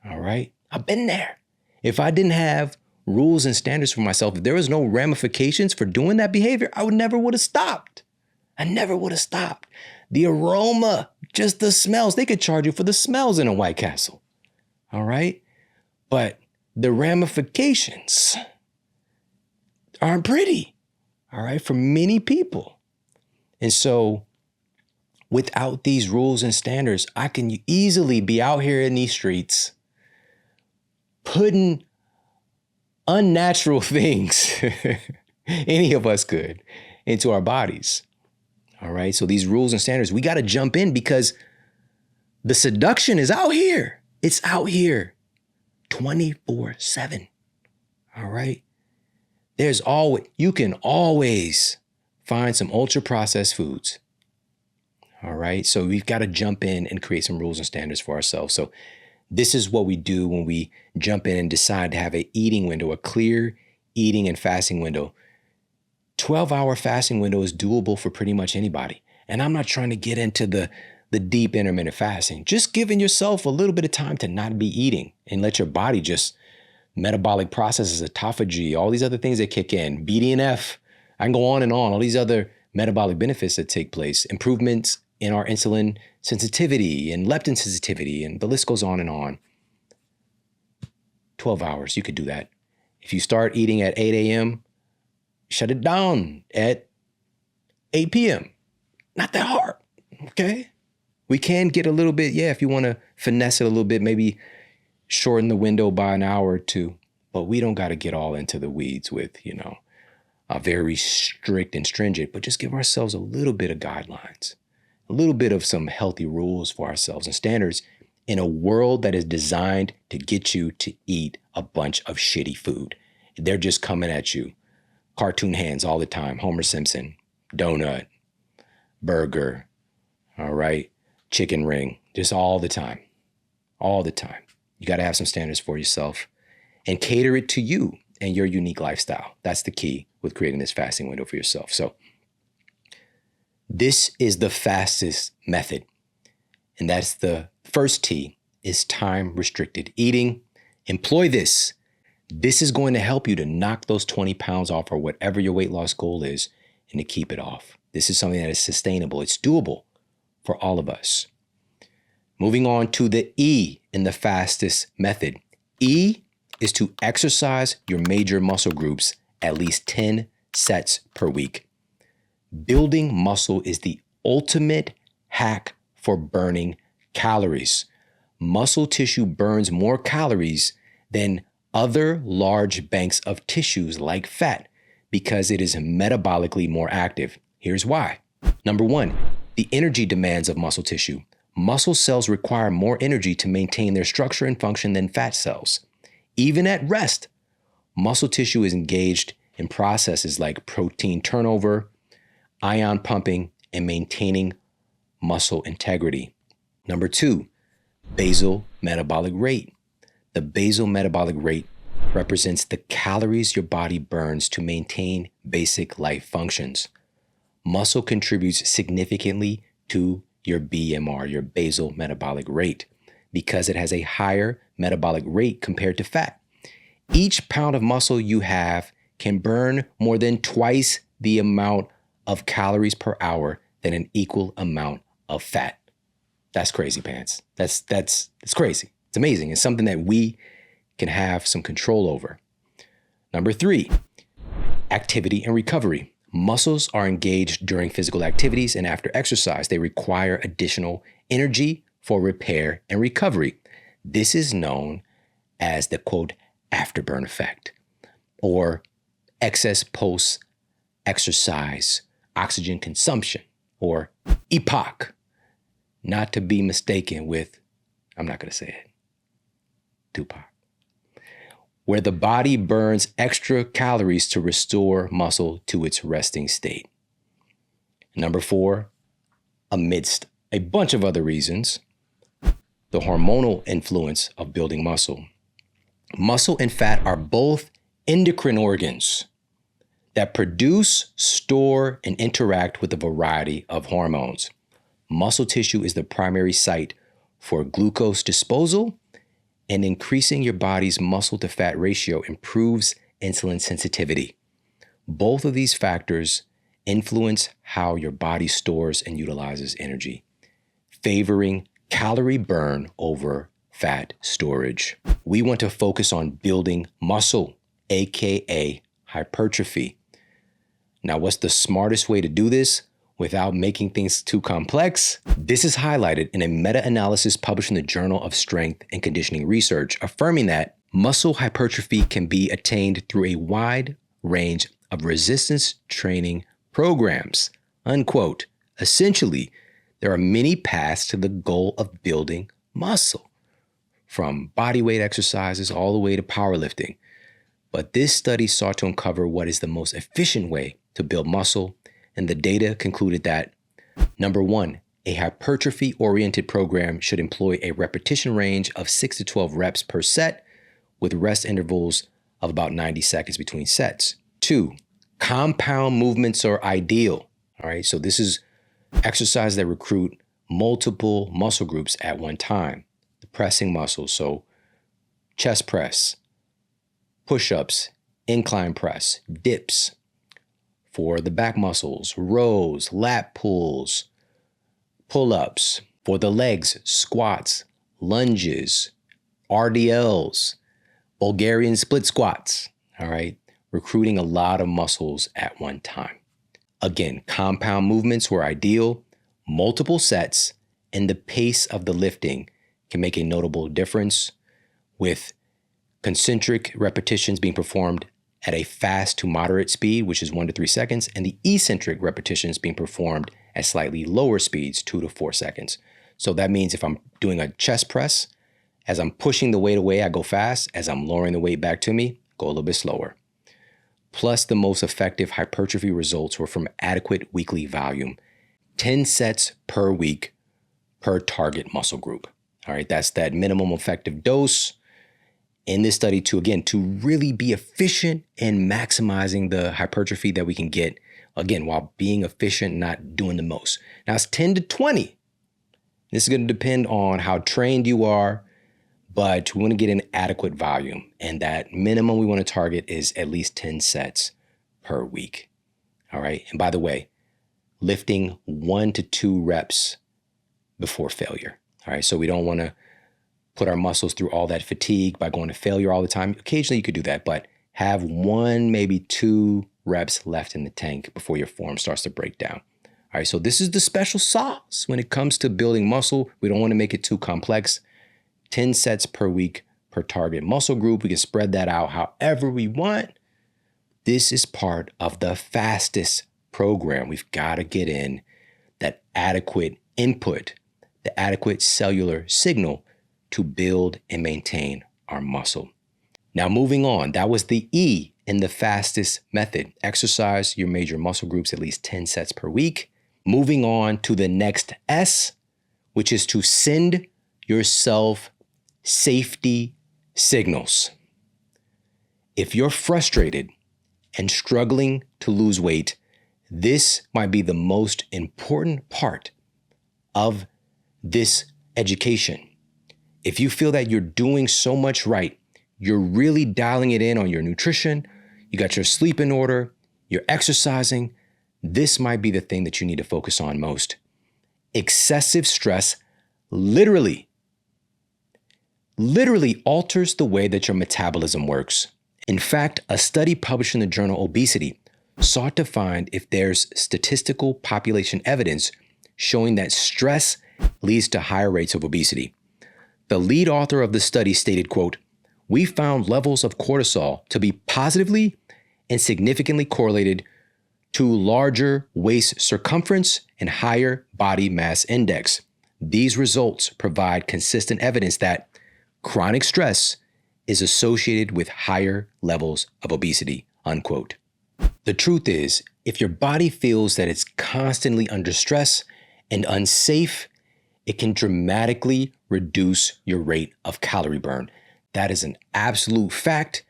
all right? I've been there. If I didn't have rules and standards for myself, if there was no ramifications for doing that behavior, I never would have stopped. I never would have stopped. The aroma, just the smells, they could charge you for the smells in a White Castle, all right? But the ramifications aren't pretty, all right, for many people. And so without these rules and standards, I can easily be out here in these streets putting unnatural things, any of us could, into our bodies. All right. So these rules and standards, we got to jump in because the seduction is out here. It's out here 24/7. All right. You can always find some ultra processed foods. All right. So we've got to jump in and create some rules and standards for ourselves. So this is what we do when we jump in and decide to have an eating window, a clear eating and fasting window. 12-hour fasting window is doable for pretty much anybody. And I'm not trying to get into the deep intermittent fasting. Just giving yourself a little bit of time to not be eating and let your body just metabolic processes, autophagy, all these other things that kick in, BDNF. I can go on and on, all these other metabolic benefits that take place, improvements in our insulin sensitivity and leptin sensitivity, and the list goes on and on. 12 hours, you could do that. If you start eating at 8 a.m., shut it down at 8 p.m. Not that hard, okay? We can get a little bit, if you want to finesse it a little bit, maybe shorten the window by an hour or two, but we don't got to get all into the weeds with, a very strict and stringent, but just give ourselves a little bit of guidelines, a little bit of some healthy rules for ourselves and standards, in a world that is designed to get you to eat a bunch of shitty food. They're just coming at you. Cartoon hands all the time. Homer Simpson, donut, burger, all right, chicken ring, just all the time. All the time. You got to have some standards for yourself and cater it to you and your unique lifestyle. That's the key with creating this fasting window for yourself. So this is the fastest method. And that's the first T, is time restricted eating. Employ this. This is going to help you to knock those 20 pounds off or whatever your weight loss goal is and to keep it off. This is something that is sustainable. It's doable for all of us. Moving on to the E in the fastest method. E is to exercise your major muscle groups at least 10 sets per week. Building muscle is the ultimate hack for burning calories. Muscle tissue burns more calories than other large banks of tissues like fat because it is metabolically more active. Here's why. Number one, the energy demands of muscle tissue. Muscle cells require more energy to maintain their structure and function than fat cells. Even at rest, muscle tissue is engaged in processes like protein turnover, ion pumping, and maintaining muscle integrity. Number two, basal metabolic rate. The basal metabolic rate represents the calories your body burns to maintain basic life functions. Muscle contributes significantly to your BMR, your basal metabolic rate, because it has a higher metabolic rate compared to fat. Each pound of muscle you have can burn more than twice the amount of calories per hour than an equal amount of fat. That's crazy pants. That's crazy. It's amazing. It's something that we can have some control over. Number three, activity and recovery. Muscles are engaged during physical activities and after exercise. They require additional energy for repair and recovery. This is known as the quote, afterburn effect, or excess post-exercise oxygen consumption, or EPOC, not to be mistaken with, I'm not going to say it, Tupac, where the body burns extra calories to restore muscle to its resting state. Number four, amidst a bunch of other reasons, the hormonal influence of building muscle. Muscle and fat are both endocrine organs that produce, store, and interact with a variety of hormones. Muscle tissue is the primary site for glucose disposal, and increasing your body's muscle to fat ratio improves insulin sensitivity. Both of these factors influence how your body stores and utilizes energy, favoring calorie burn over fat storage. We want to focus on building muscle, aka hypertrophy. Now, what's the smartest way to do this without making things too complex? This is highlighted in a meta-analysis published in the Journal of Strength and Conditioning Research, affirming that muscle hypertrophy can be attained through a wide range of resistance training programs, unquote. Essentially, there are many paths to the goal of building muscle, from bodyweight exercises all the way to powerlifting. But this study sought to uncover what is the most efficient way to build muscle, and the data concluded that, number one, a hypertrophy-oriented program should employ a repetition range of 6 to 12 reps per set, with rest intervals of about 90 seconds between sets. Two, compound movements are ideal. All right, so this is exercise that recruit multiple muscle groups at one time. The pressing muscles, so chest press, push-ups, incline press, dips. For the back muscles, rows, lat pulls, pull-ups. For the legs, squats, lunges, RDLs, Bulgarian split squats, all right? Recruiting a lot of muscles at one time. Again, compound movements were ideal, multiple sets, and the pace of the lifting can make a notable difference, with concentric repetitions being performed at a fast to moderate speed, which is 1 to 3 seconds, and the eccentric repetitions being performed at slightly lower speeds, 2 to 4 seconds. So that means if I'm doing a chest press, as I'm pushing the weight away, I go fast. As I'm lowering the weight back to me, go a little bit slower. Plus, the most effective hypertrophy results were from adequate weekly volume, 10 sets per week per target muscle group. All right, that's that minimum effective dose in this study to really be efficient in maximizing the hypertrophy that we can get, again, while being efficient, not doing the most. Now it's 10 to 20. This is going to depend on how trained you are, but we want to get an adequate volume. And that minimum we want to target is at least 10 sets per week. All right. And by the way, lifting 1 to 2 reps before failure. All right. So we don't want to put our muscles through all that fatigue by going to failure all the time. Occasionally you could do that, but have 1, maybe 2 reps left in the tank before your form starts to break down. All right. So this is the special sauce when it comes to building muscle. We don't want to make it too complex. 10 sets per week per target muscle group. We can spread that out however we want. This is part of the fastest program. We've got to get in that adequate input, the adequate cellular signal to build and maintain our muscle. Now, moving on, that was the E in the fastest method. Exercise your major muscle groups at least 10 sets per week. Moving on to the next S, which is to send yourself safety signals. If you're frustrated and struggling to lose weight, this might be the most important part of this education. If you feel that you're doing so much right, you're really dialing it in on your nutrition, you got your sleep in order, you're exercising, this might be the thing that you need to focus on most. Excessive stress literally alters the way that your metabolism works. In fact, a study published in the journal Obesity sought to find if there's statistical population evidence showing that stress leads to higher rates of obesity. The lead author of the study stated, quote, "We found levels of cortisol to be positively and significantly correlated to larger waist circumference and higher body mass index. These results provide consistent evidence that chronic stress is associated with higher levels of obesity," unquote. The truth is, if your body feels that it's constantly under stress and unsafe, it can dramatically reduce your rate of calorie burn. That is an absolute fact,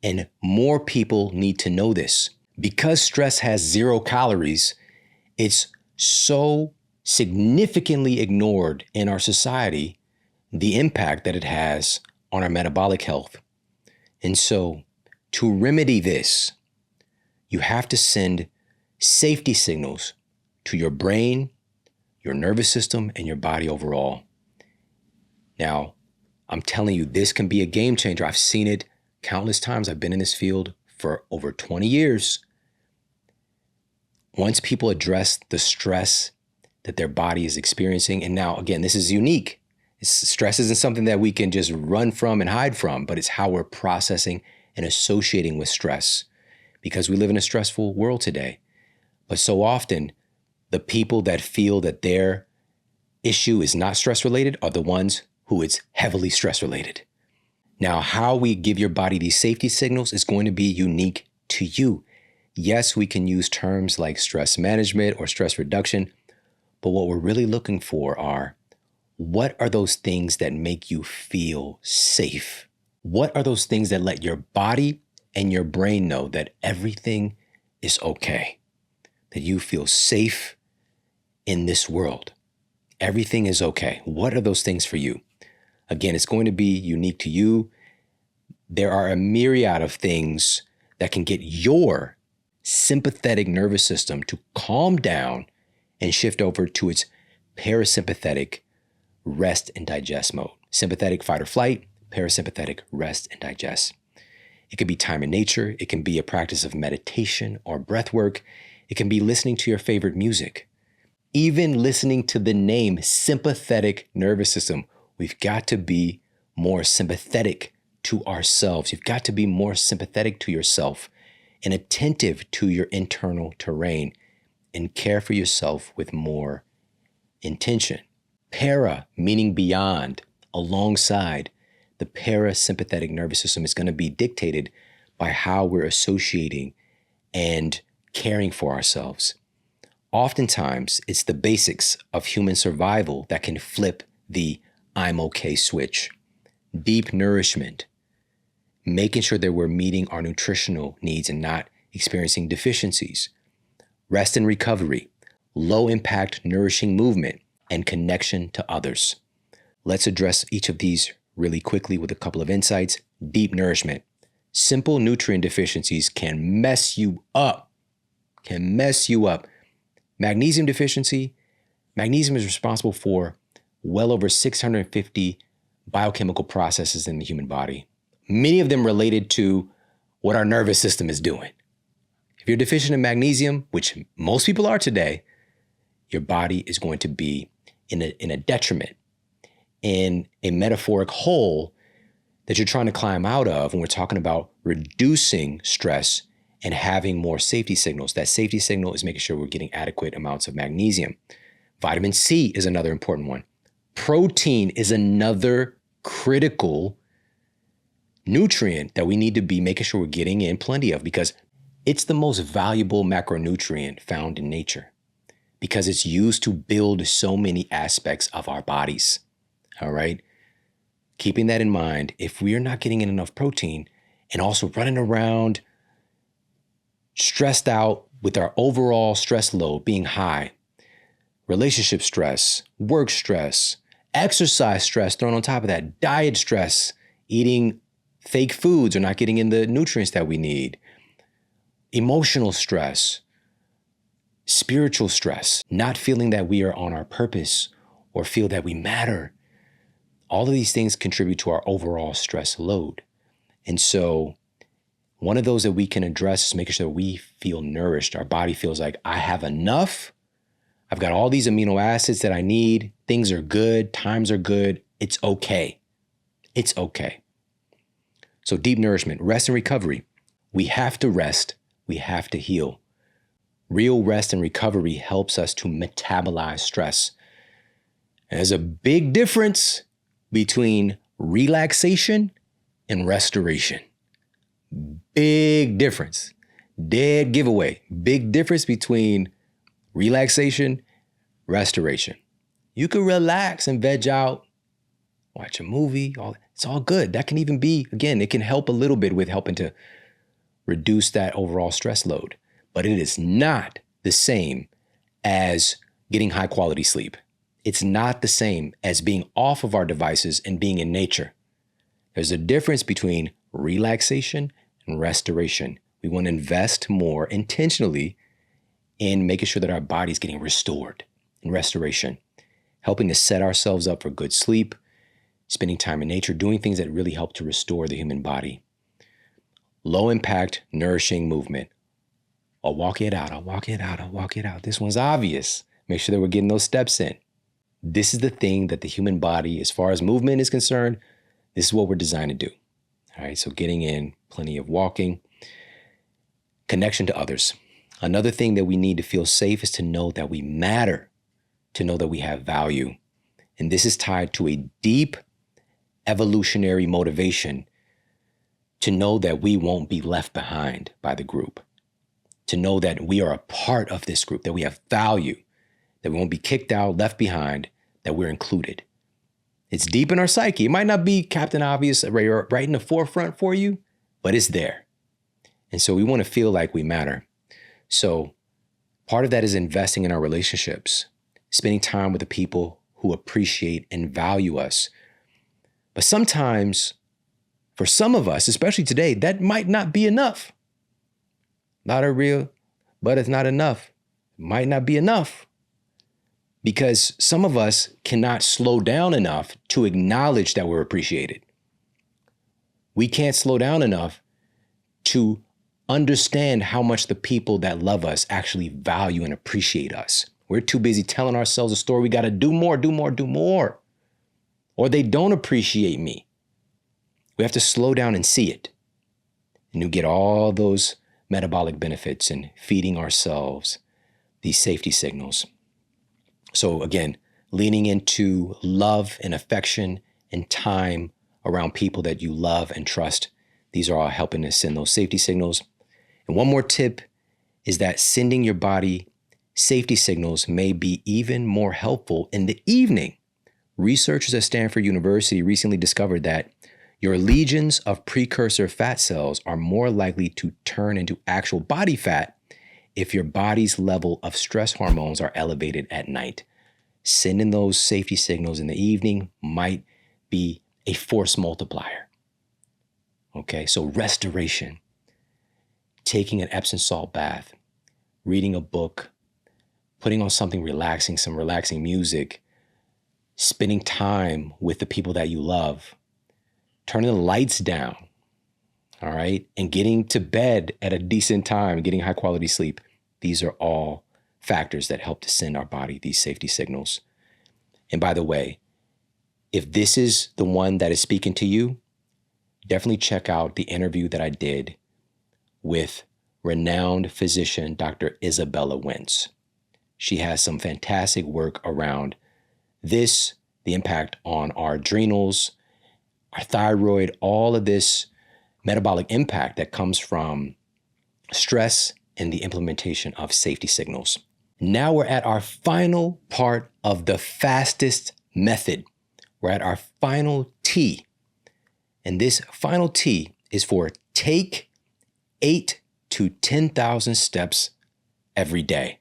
and more people need to know this. Because stress has 0 calories, it's so significantly ignored in our society, the impact that it has on our metabolic health. And so to remedy this, you have to send safety signals to your brain, your nervous system, and your body overall. Now, I'm telling you, this can be a game changer. I've seen it countless times. I've been in this field for over 20 years. Once people address the stress that their body is experiencing, and now, again, this is unique. Stress isn't something that we can just run from and hide from, but it's how we're processing and associating with stress, because we live in a stressful world today. But so often, the people that feel that their issue is not stress-related are the ones who it's heavily stress-related. Now, how we give your body these safety signals is going to be unique to you. Yes, we can use terms like stress management or stress reduction, but what we're really looking for are, what are those things that make you feel safe? What are those things that let your body and your brain know that everything is okay? That you feel safe in this world. Everything is okay. What are those things for you? Again, it's going to be unique to you. There are a myriad of things that can get your sympathetic nervous system to calm down and shift over to its parasympathetic rest and digest mode. Sympathetic fight or flight, parasympathetic rest and digest. It can be time in nature. It can be a practice of meditation or breath work. It can be listening to your favorite music. Even listening to the name sympathetic nervous system. We've got to be more sympathetic to ourselves. You've got to be more sympathetic to yourself and attentive to your internal terrain and care for yourself with more intention. Para, meaning beyond, alongside. The parasympathetic nervous system is going to be dictated by how we're associating and caring for ourselves. Oftentimes, it's the basics of human survival that can flip the I'm okay switch. Deep nourishment, making sure that we're meeting our nutritional needs and not experiencing deficiencies. Rest and recovery, low impact, nourishing movement, and connection to others. Let's address each of these really quickly with a couple of insights. Deep nourishment. Simple nutrient deficiencies can mess you up. Magnesium deficiency. Magnesium is responsible for well over 650 biochemical processes in the human body, many of them related to what our nervous system is doing. If you're deficient in magnesium, which most people are today, your body is going to be in a detriment, in a metaphoric hole that you're trying to climb out of when we're talking about reducing stress and having more safety signals. That safety signal is making sure we're getting adequate amounts of magnesium. Vitamin C is another important one. Protein is another critical nutrient that we need to be making sure we're getting in plenty of, because it's the most valuable macronutrient found in nature, because it's used to build so many aspects of our bodies. All right. Keeping that in mind, if we are not getting in enough protein and also running around stressed out with our overall stress load being high, relationship stress, work stress, exercise stress thrown on top of that, diet stress, eating fake foods or not getting in the nutrients that we need, emotional stress, spiritual stress, not feeling that we are on our purpose or feel that we matter. All of these things contribute to our overall stress load. And so one of those that we can address is making sure that we feel nourished. Our body feels like I have enough. I've got all these amino acids that I need. Things are good. Times are good. It's okay. It's okay. So deep nourishment, rest and recovery. We have to rest. We have to heal. Real rest and recovery helps us to metabolize stress. And there's a big difference between relaxation and restoration. Big difference. Dead giveaway. Big difference between relaxation, restoration. You can relax and veg out, watch a movie, it's all good. That can even be, again, it can help a little bit with helping to reduce that overall stress load. But it is not the same as getting high quality sleep. It's not the same as being off of our devices and being in nature. There's a difference between relaxation and restoration. We want to invest more intentionally in making sure that our body's getting restored in restoration, helping to set ourselves up for good sleep, spending time in nature, doing things that really help to restore the human body. Low impact, nourishing movement. I'll walk it out. This one's obvious. Make sure that we're getting those steps in. This is the thing that the human body, as far as movement is concerned, this is what we're designed to do. All right, so getting in plenty of walking. Connection to others. Another thing that we need to feel safe is to know that we matter, to know that we have value. And this is tied to a deep evolutionary motivation to know that we won't be left behind by the group, to know that we are a part of this group, that we have value, that we won't be kicked out, left behind, that we're included. It's deep in our psyche. It might not be Captain Obvious right in the forefront for you, but it's there. And so we want to feel like we matter. So part of that is investing in our relationships, spending time with the people who appreciate and value us. But sometimes, for some of us, especially today, that might not be enough. Not a real, but it's not enough. It might not be enough. Because some of us cannot slow down enough to acknowledge that we're appreciated. We can't slow down enough to understand how much the people that love us actually value and appreciate us. We're too busy telling ourselves a story. We got to do more. Or they don't appreciate me. We have to slow down and see it. And you get all those metabolic benefits in feeding ourselves these safety signals. So again, leaning into love and affection and time around people that you love and trust. These are all helping to send those safety signals. And one more tip is that sending your body safety signals may be even more helpful in the evening. Researchers at Stanford University recently discovered that your legions of precursor fat cells are more likely to turn into actual body fat if your body's level of stress hormones are elevated at night. Sending those safety signals in the evening might be a force multiplier. Okay, so restoration, taking an Epsom salt bath, reading a book, putting on something relaxing, some relaxing music, spending time with the people that you love, turning the lights down, all right, and getting to bed at a decent time, getting high quality sleep. These are all factors that help to send our body these safety signals. And by the way, if this is the one that is speaking to you, definitely check out the interview that I did with renowned physician, Dr. Isabella Wentz. She has some fantastic work around this, the impact on our adrenals, our thyroid, all of this metabolic impact that comes from stress and the implementation of safety signals. Now we're at our final part of the fastest method. We're at our final T. And this final T is for take 8 to 10,000 steps every day.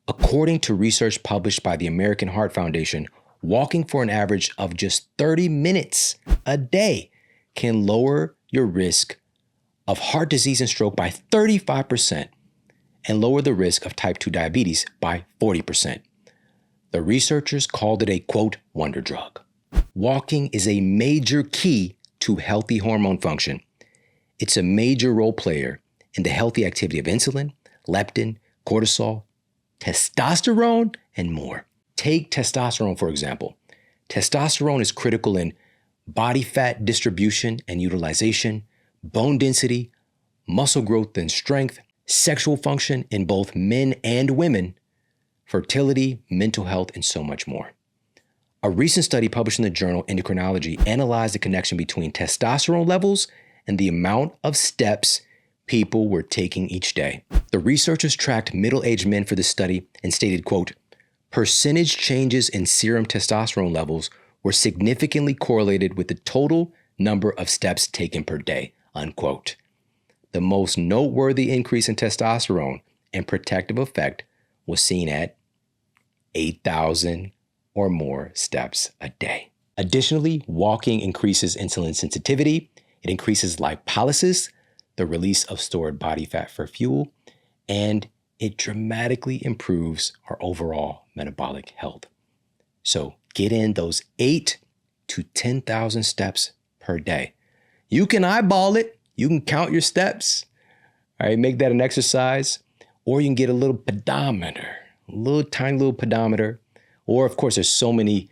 According to research published by the American Heart Foundation, walking for an average of just 30 minutes a day can lower your risk of heart disease and stroke by 35% and lower the risk of type 2 diabetes by 40%. The researchers called it a, quote, wonder drug. Walking is a major key to healthy hormone function. It's a major role player in the healthy activity of insulin, leptin, cortisol, testosterone, and more. Take testosterone, for example. Testosterone is critical in body fat distribution and utilization, bone density, muscle growth and strength, sexual function in both men and women, fertility, mental health, and so much more. A recent study published in the journal Endocrinology analyzed the connection between testosterone levels and the amount of steps people were taking each day. The researchers tracked middle-aged men for this study and stated, quote, percentage changes in serum testosterone levels were significantly correlated with the total number of steps taken per day, unquote. The most noteworthy increase in testosterone and protective effect was seen at 8,000 or more steps a day. Additionally, walking increases insulin sensitivity. It increases lipolysis, the release of stored body fat for fuel, and it dramatically improves our overall metabolic health. So get in those 8 to 10,000 steps per day. You can eyeball it. You can count your steps. All right, make that an exercise. Or you can get a little pedometer, a little tiny little pedometer. Or of course, there's so many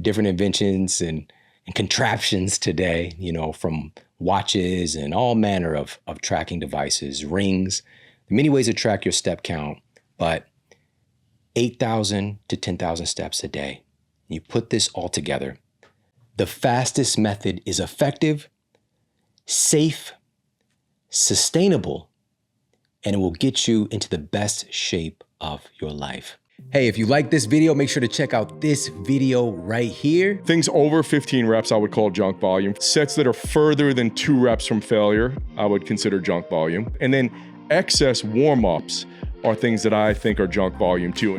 different inventions and contraptions today, you know, from watches and all manner of tracking devices, rings. There are many ways to track your step count, but 8,000 to 10,000 steps a day. You put this all together. The fastest method is effective, safe, sustainable, and it will get you into the best shape of your life. Hey, if you like this video, make sure to check out this video right here. Things over 15 reps, I would call junk volume. Sets that are further than 2 reps from failure, I would consider junk volume. And then excess warm-ups are things that I think are junk volume too.